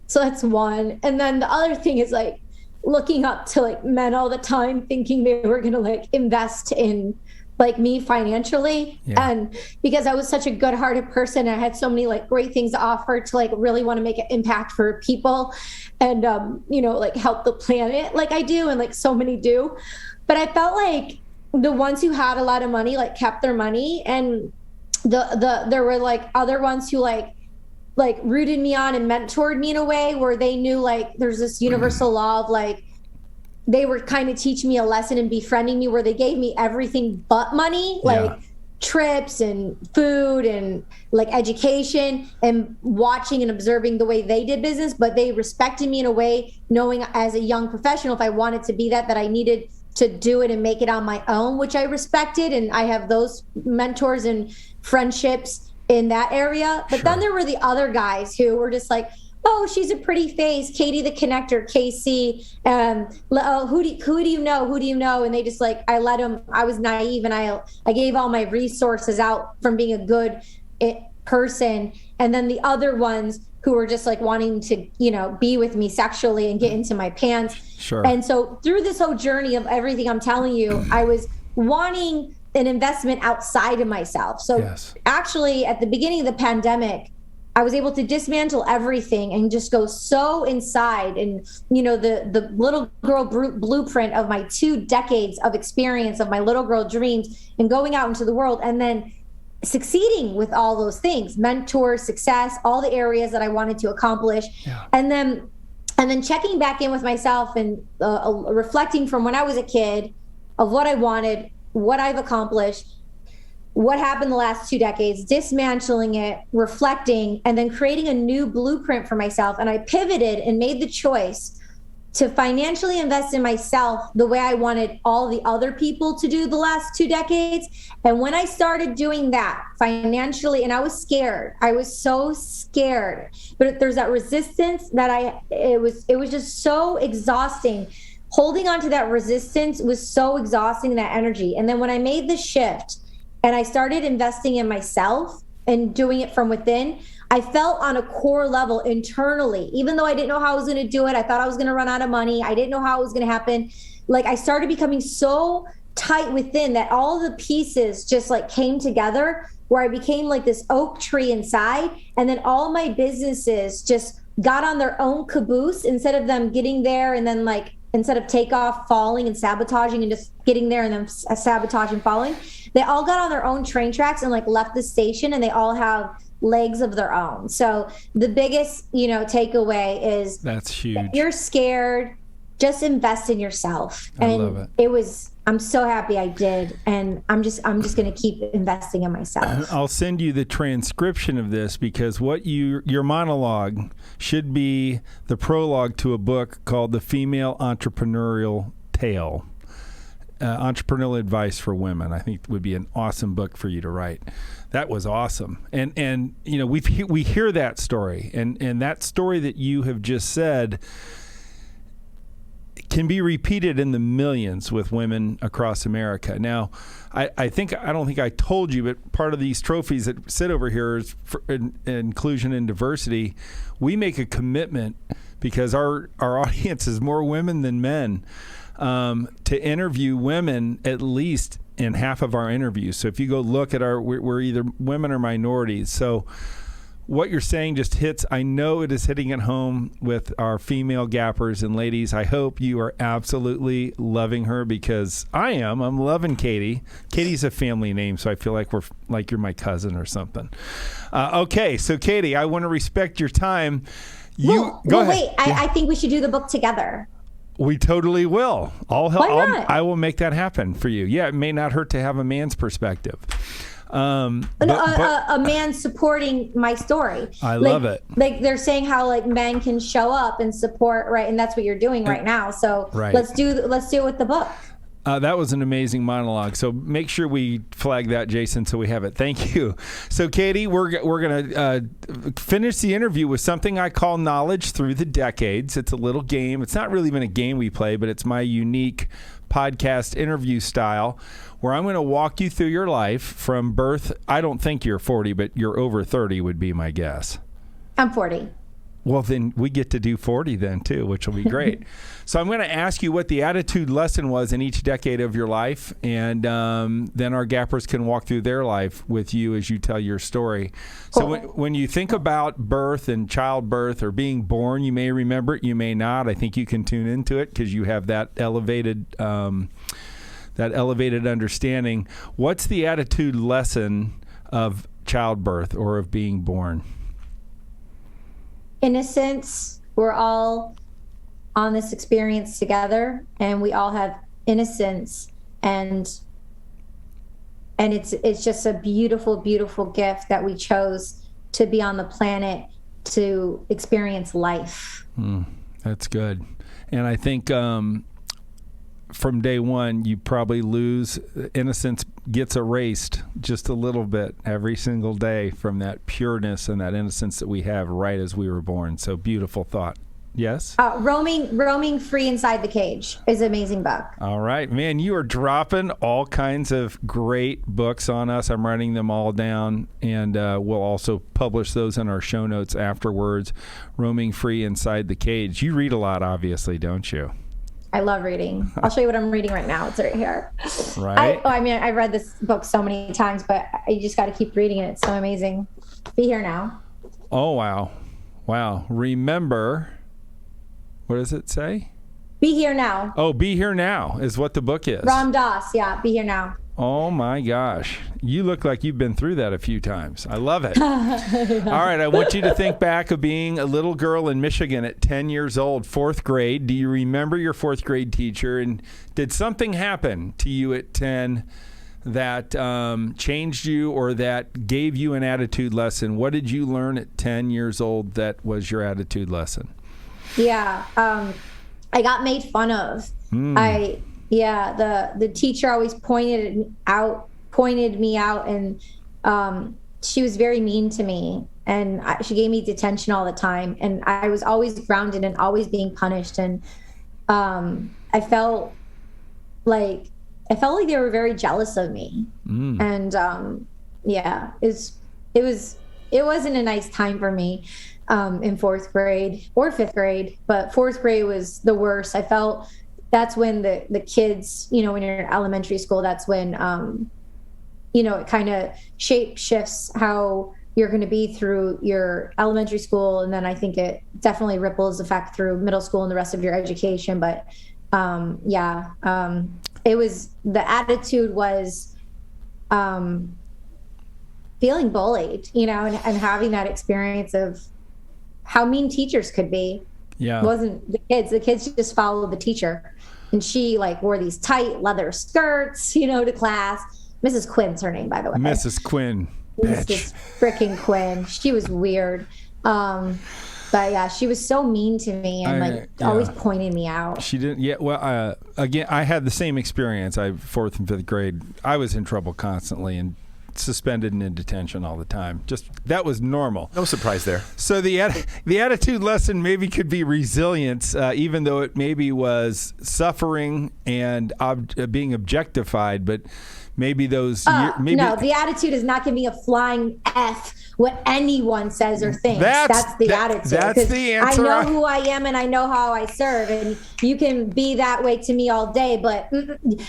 So that's one. And then the other thing is like looking up to like men all the time, thinking they were going to like invest in like me financially. Yeah. And because I was such a good-hearted person, I had so many like great things to offer to like really want to make an impact for people and, you know, like help the planet like I do. And like so many do. But I felt like the ones who had a lot of money, like kept their money. And there were like other ones who like rooted me on and mentored me in a way where they knew like there's this universal law of like, they were kind of teaching me a lesson and befriending me where they gave me everything but money, like trips and food and like education, and watching and observing the way they did business. But they respected me in a way, knowing as a young professional, if I wanted to be that I needed to do it and make it on my own, which I respected. And I have those mentors and friendships in that area. But then there were the other guys who were just like, oh, she's a pretty face, Katie the connector, KC, who do you know? Who do you know? And they just like, I let them, I was naive, and I gave all my resources out from being a good person. And then the other ones who were just like wanting to, you know, be with me sexually and get into my pants. Sure. And so through this whole journey of everything I'm telling you, I was wanting an investment outside of myself. So actually at the beginning of the pandemic, I was able to dismantle everything and just go so inside. And, you know, the little girl blueprint of my 2 decades of experience, of my little girl dreams, and going out into the world and then succeeding with all those things, mentor, success, all the areas that I wanted to accomplish. Yeah. And then checking back in with myself and reflecting from when I was a kid of what I wanted, what I've accomplished, what happened the last 2 decades, dismantling it, reflecting, and then creating a new blueprint for myself. And I pivoted and made the choice to financially invest in myself the way I wanted all the other people to do the last 2 decades. And when I started doing that financially, and I was scared, I was so scared, but there's that resistance that it was just so exhausting. Holding on to that resistance was so exhausting, that energy. And then when I made the shift, and I started investing in myself and doing it from within, I felt on a core level internally, even though I didn't know how I was going to do it. I thought I was going to run out of money. I didn't know how it was going to happen. Like I started becoming so tight within that all the pieces just like came together, where I became like this oak tree inside. And then all my businesses just got on their own caboose instead of them getting there and then like, instead of takeoff, falling and sabotaging and just getting there and then sabotaging, falling, they all got on their own train tracks and like left the station, and they all have legs of their own. So the biggest, you know, takeaway is that's huge. If you're scared, just invest in yourself. I love it. I'm so happy I did. And I'm just going to keep investing in myself. I'll send you the transcription of this, because what your monologue should be the prologue to a book called The Female Entrepreneurial Tale. Entrepreneurial Advice for Women. I think would be an awesome book for you to write. That was awesome. And you know, we hear that story, and that story that you have just said can be repeated in the millions with women across America. Now, I don't think I told you, but part of these trophies that sit over here is for inclusion and diversity. We make a commitment, because our audience is more women than men, to interview women at least in half of our interviews. So if you go look at we're either women or minorities. So what you're saying just hits. I know it is hitting at home with our female gappers and ladies. I hope you are absolutely loving her, because I am. I'm loving Katie. Katie's a family name, so I feel like you're my cousin or something. Okay, so Katie, I want to respect your time. Go ahead. Wait, I think we should do the book together. We totally will. Why not? I will make that happen for you. Yeah, it may not hurt to have a man's perspective. A man supporting my story. I love it. Like they're saying how like men can show up and support, right? And that's what you're doing right now. So let's do it with the book. That was an amazing monologue. So make sure we flag that, Jason, so we have it. Thank you. So, Katie, we're going to finish the interview with something I call Knowledge Through the Decades. It's a little game. It's not really even a game we play, but it's my unique podcast interview style where I'm going to walk you through your life from birth. I don't think you're 40, but you're over 30 would be my guess. I'm 40. Well, then we get to do 40 then, too, which will be great. So I'm going to ask you what the attitude lesson was in each decade of your life, and then our gappers can walk through their life with you as you tell your story. So when you think about birth and childbirth or being born, you may remember it, you may not. I think you can tune into it because you have that elevated understanding. What's the attitude lesson of childbirth or of being born? Innocence. We're all on this experience together, and we all have innocence, and it's just a beautiful, beautiful gift that we chose to be on the planet to experience life. That's good. And I think from day one, you probably lose. Innocence gets erased just a little bit every single day from that pureness and that innocence that we have right as we were born. So beautiful thought. Yes? Roaming Free Inside the Cage is an amazing book. All right. Man, you are dropping all kinds of great books on us. I'm writing them all down, and we'll also publish those in our show notes afterwards. Roaming Free Inside the Cage. You read a lot, obviously, don't you? I love reading. I'll show you what I'm reading right now. It's right here. Right. I've read this book so many times, but you just got to keep reading it. It's so amazing. Be Here Now. Oh, wow. Wow. Remember, what does it say? Be Here Now. Oh, Be Here Now is what the book is. Ram Dass. Yeah. Be Here Now. Oh my gosh. You look like you've been through that a few times. I love it. All right. I want you to think back of being a little girl in Michigan at 10 years old, fourth grade. Do you remember your fourth grade teacher? And did something happen to you at 10 that changed you or that gave you an attitude lesson? What did you learn at 10 years old that was your attitude lesson? Yeah. I got made fun of. The teacher always pointed me out, and she was very mean to me, and she gave me detention all the time, and I was always grounded and always being punished, and I felt like they were very jealous of me, and it wasn't a nice time for me in fourth grade or fifth grade, but fourth grade was the worst. I felt that's when the kids, when you're in elementary school, that's when, it kind of shape shifts how you're going to be through your elementary school. And then I think it definitely ripples effect through middle school and the rest of your education. But it was, the attitude was feeling bullied, and having that experience of how mean teachers could be. Yeah. It wasn't the kids. The kids just followed the teacher. And she wore these tight leather skirts, to class. Mrs. Quinn's her name, by the way. Mrs. Quinn. Mrs. Frickin' Quinn. She was weird. But yeah, she was so mean to me and always pointing me out. She didn't. Yeah. Well, again, I had the same experience. Fourth and fifth grade, I was in trouble constantly and suspended and in detention all the time. Just that was normal. No surprise there. So the attitude lesson maybe could be resilience, even though it maybe was suffering and being objectified. But maybe those. No, the attitude is not giving a flying F what anyone says or thinks. That's the attitude. That's the answer. I know who I am and I know how I serve, and you can be that way to me all day, but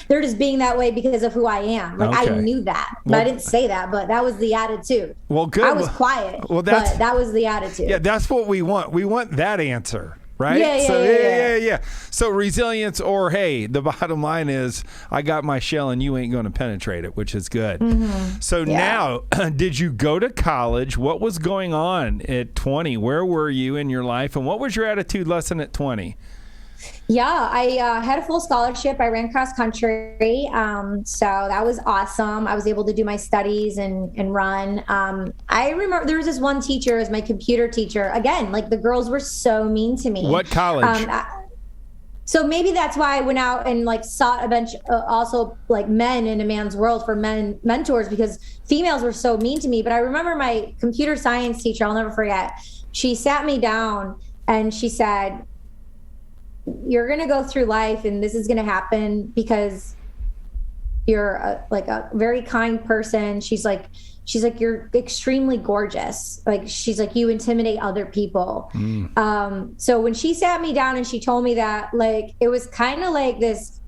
they're just being that way because of who I am. I knew that, but I didn't say that. But that was the attitude. Well, good. I was quiet. Well, but that was the attitude. Yeah, that's what we want. We want that answer. Right? Yeah. So resilience, or hey, the bottom line is I got my shell and you ain't going to penetrate it, which is good. Mm-hmm. So now, did you go to college? What was going on at 20? Where were you in your life? And what was your attitude lesson at 20? Yeah, I had a full scholarship. I ran cross country. So that was awesome. I was able to do my studies and run. I remember there was this one teacher as my computer teacher. Again, the girls were so mean to me. What college? So maybe that's why I went out and like sought a bunch, also like men in a man's world for men mentors, because females were so mean to me. But I remember my computer science teacher, I'll never forget. She sat me down and she said, "You're going to go through life and this is going to happen because you're a very kind person." She's like, "You're extremely gorgeous." Like, she's like, "You intimidate other people." So when she sat me down and she told me that, like, it was kind of like this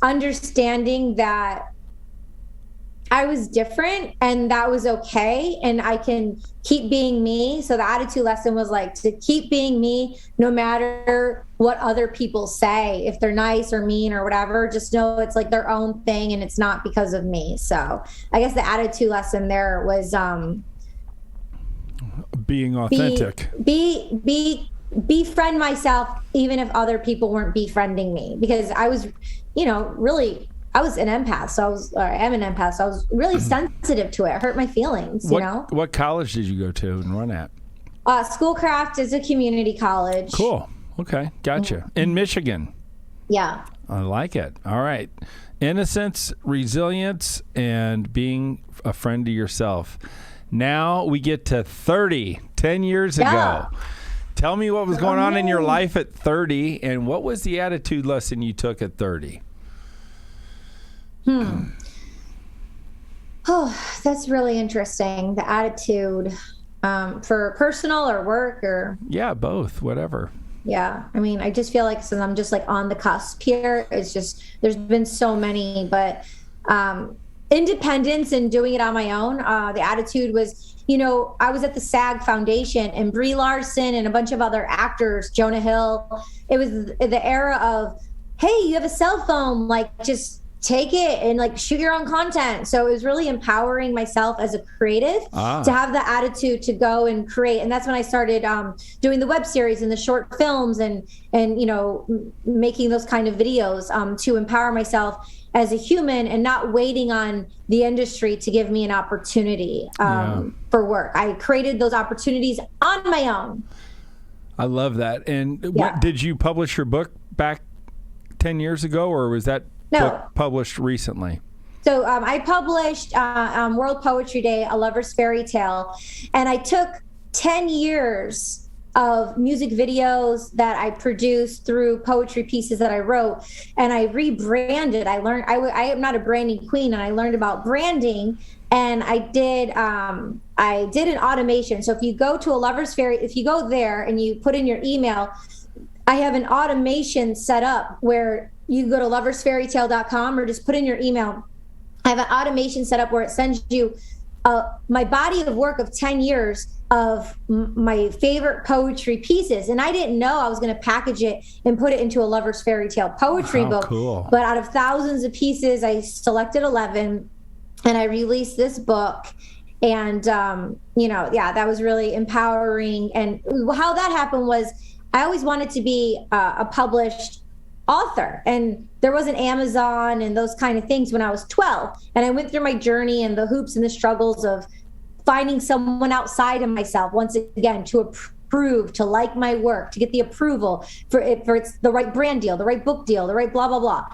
understanding that I was different and that was okay. And I can keep being me. So the attitude lesson was like to keep being me, no matter what other people say, if they're nice or mean or whatever, just know it's like their own thing and it's not because of me. So I guess the attitude lesson there was, being authentic, befriend myself, even if other people weren't befriending me, because I was, I was an empath. So I am an empath. So I was really sensitive to it. It hurt my feelings, What college did you go to and run at? Schoolcraft is a community college. Cool. Okay. Gotcha. In Michigan. Yeah. I like it. All right. Innocence, resilience, and being a friend to yourself. Now we get to 30, 10 years ago. Tell me what was going on in your life at 30, and what was the attitude lesson you took at 30? Oh, that's really interesting. The attitude for personal or work or... Yeah, both, whatever. Yeah. I mean, I just feel like since I'm just like on the cusp here, it's just, there's been so many, but independence and doing it on my own. The attitude was, I was at the SAG Foundation and Bre Larson and a bunch of other actors, Jonah Hill. It was the era of, hey, you have a cell phone, like just take it and like shoot your own content. So it was really empowering myself as a creative to have the attitude to go and create. And that's when I started doing the web series and the short films and making those kind of videos to empower myself as a human and not waiting on the industry to give me an opportunity for work. I created those opportunities on my own. I love that. And did you publish your book back 10 years ago, or was that book published recently? So I published World Poetry Day, A Lover's Fairytale, and I took 10 years of music videos that I produced through poetry pieces that I wrote, and I rebranded. I learned I am not a branding queen, and I learned about branding, and I did an automation. So if you go to A Lover's Fairy, if you go there and you put in your email, I have an automation set up where you go to loversfairytale.com or just put in your email. I have an automation set up where it sends you my body of work of 10 years of my favorite poetry pieces. And I didn't know I was going to package it and put it into a Lover's Fairytale poetry book. Cool. But out of thousands of pieces, I selected 11 and I released this book. And, that was really empowering. And how that happened was I always wanted to be a published author, and there wasn't Amazon and those kind of things when I was 12. And I went through my journey and the hoops and the struggles of finding someone outside of myself, once again, to approve, to like my work, to get the approval for it's the right brand deal, the right book deal, the right blah, blah, blah.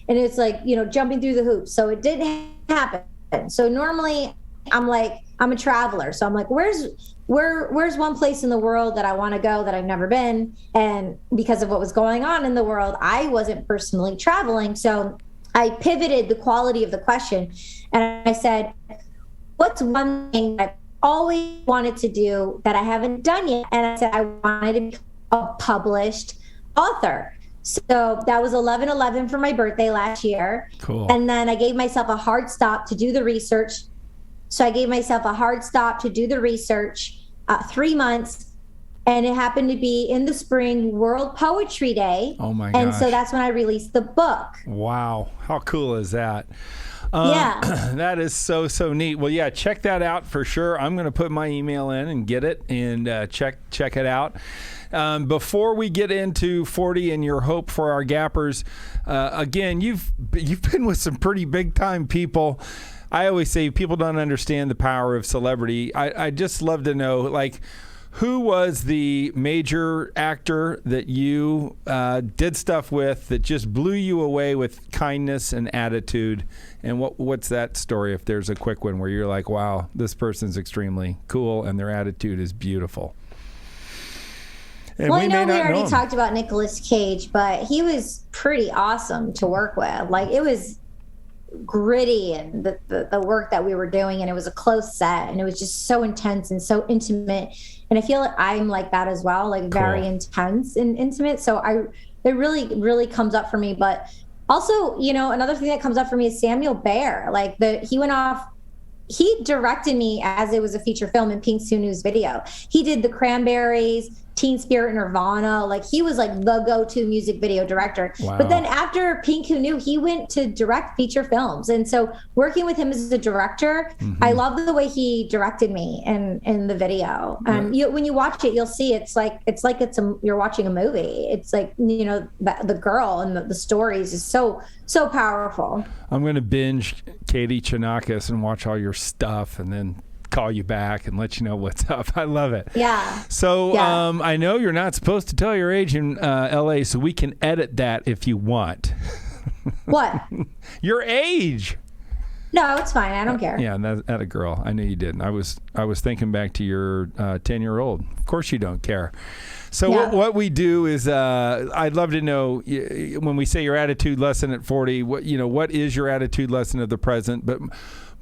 And it's like, jumping through the hoops. So it didn't happen. So normally I'm a traveler. So I'm like, where's one place in the world that I want to go that I've never been? And because of what was going on in the world, I wasn't personally traveling. So I pivoted the quality of the question. And I said, what's one thing that I've always wanted to do that I haven't done yet? And I said, I wanted to be a published author. So that was 11/11 for my birthday last year. Cool. And then I gave myself a hard stop to do the research. So I gave myself a hard stop to do the research, 3 months, and it happened to be in the spring, World Poetry Day. Oh my gosh. And so that's when I released the book. Wow. How cool is that? Yeah. That is so neat. Well, yeah, check that out for sure. I'm going to put my email in and get it and check it out. Before we get into 40 and your hope for our gappers, again, you've been with some pretty big time people. I always say people don't understand the power of celebrity. I just love to know, like, Who was the major actor that you did stuff with that just blew you away with kindness and attitude? And what's that story, if there's a quick one, where you're like, wow, this person's extremely cool and their attitude is beautiful? And well, I know we already talked about Nicolas Cage, but he was pretty awesome to work with. Like, it was gritty, and the work that we were doing, and it was a close set, and it was just so intense and so intimate. And I feel like I'm like that as well, like very intense and intimate. So it really, really comes up for me. But also, you know, another thing that comes up for me is Samuel Baer. Like, he directed me as it was a feature film in Pink Sunu's video. He did the Cranberries, Teen Spirit, Nirvana. Like, he was like the go-to music video director. Wow. But then after Pink Sunu, he went to direct feature films. And so working with him as a director, I love the way he directed me in the video. And when you watch it, you'll see you're watching a movie. It's like, you know, the girl and the stories is so powerful. I'm going to binge Katie Chonacas and watch all your stuff, and then call you back and let you know what's up. I love it. Yeah. So I know you're not supposed to tell your age in LA, so we can edit that if you want. What? Your age. No, it's fine. I don't care. Yeah, and that a girl. I knew you didn't. I was thinking back to your 10-year-old. Of course you don't care. So what we do is I'd love to know, when we say your attitude lesson at 40, what is your attitude lesson of the present? But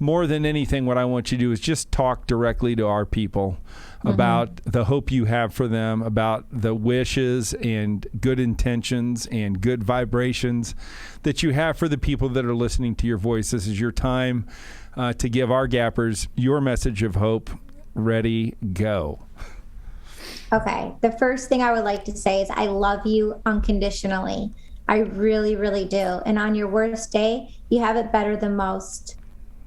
more than anything, what I want you to do is just talk directly to our people about the hope you have for them, about the wishes and good intentions and good vibrations that you have for the people that are listening to your voice. This is your time to give our gappers your message of hope. Ready, go. Okay. The first thing I would like to say is I love you unconditionally. I really, really do. And on your worst day, you have it better than most.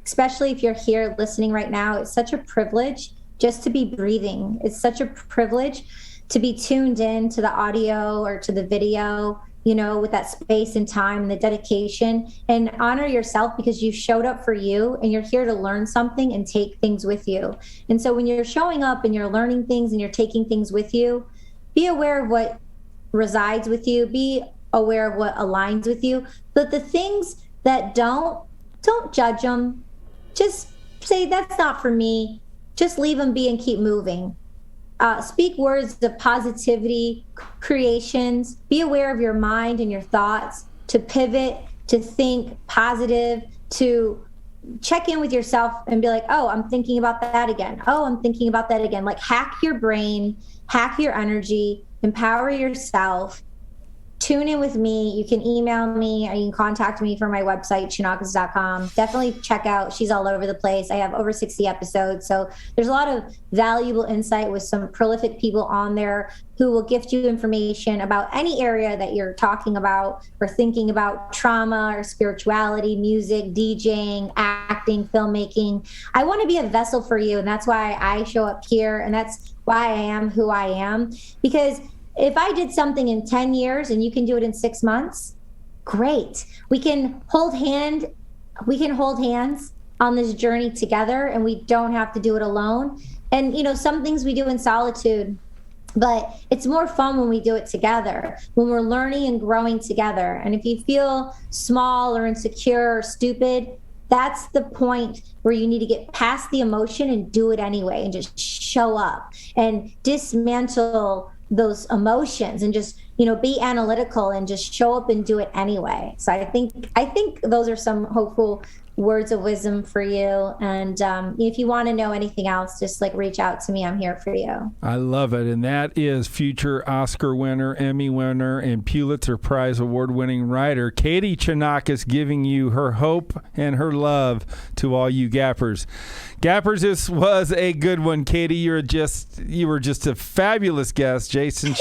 Especially if you're here listening right now, it's such a privilege just to be breathing. It's such a privilege to be tuned in to the audio or to the video, you know, with that space and time and the dedication, and honor yourself because you showed up for you and you're here to learn something and take things with you. And so when you're showing up and you're learning things and you're taking things with you, be aware of what resides with you, be aware of what aligns with you. But the things that don't judge them. Just say, that's not for me. Just leave them be and keep moving. Speak words of positivity, creations. Be aware of your mind and your thoughts, to pivot, to think positive, to check in with yourself and be like, oh, I'm thinking about that again. Oh, I'm thinking about that again. Like, hack your brain, hack your energy, empower yourself. Tune in with me. You can email me or you can contact me from my website, chonacas.com. Definitely check out. She's all over the place. I have over 60 episodes. So there's a lot of valuable insight with some prolific people on there who will gift you information about any area that you're talking about or thinking about: trauma or spirituality, music, DJing, acting, filmmaking. I want to be a vessel for you. And that's why I show up here. And that's why I am who I am. Because if I did something in 10 years and you can do it in 6 months, great. We can hold hands on this journey together, and we don't have to do it alone. And, you know, some things we do in solitude, but it's more fun when we do it together, when we're learning and growing together. And if you feel small or insecure or stupid, that's the point where you need to get past the emotion and do it anyway, and just show up and dismantle those emotions and just, you know, be analytical and just show up and do it anyway. So I think those are some hopeful words of wisdom for you. And if you want to know anything else, just like reach out to me. I'm here for you. I love it. And that is future Oscar winner, Emmy winner, and Pulitzer Prize award-winning writer Katie Chonacas, giving you her hope and her love to all you gappers. Gappers, this was a good one. Katie, you were just a fabulous guest. Jason,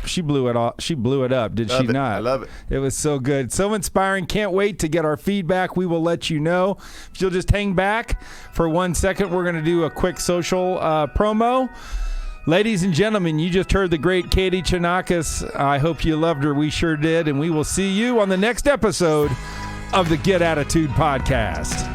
she blew it off. She blew it up, did she not? I love it. It was so good, so inspiring. Can't wait to get our feedback. We will let you know. If you'll just hang back for 1 second, we're going to do a quick social promo. Ladies and gentlemen, you just heard the great Katie Chonacas. I hope you loved her. We sure did. And we will see you on the next episode of the Get Attitude Podcast.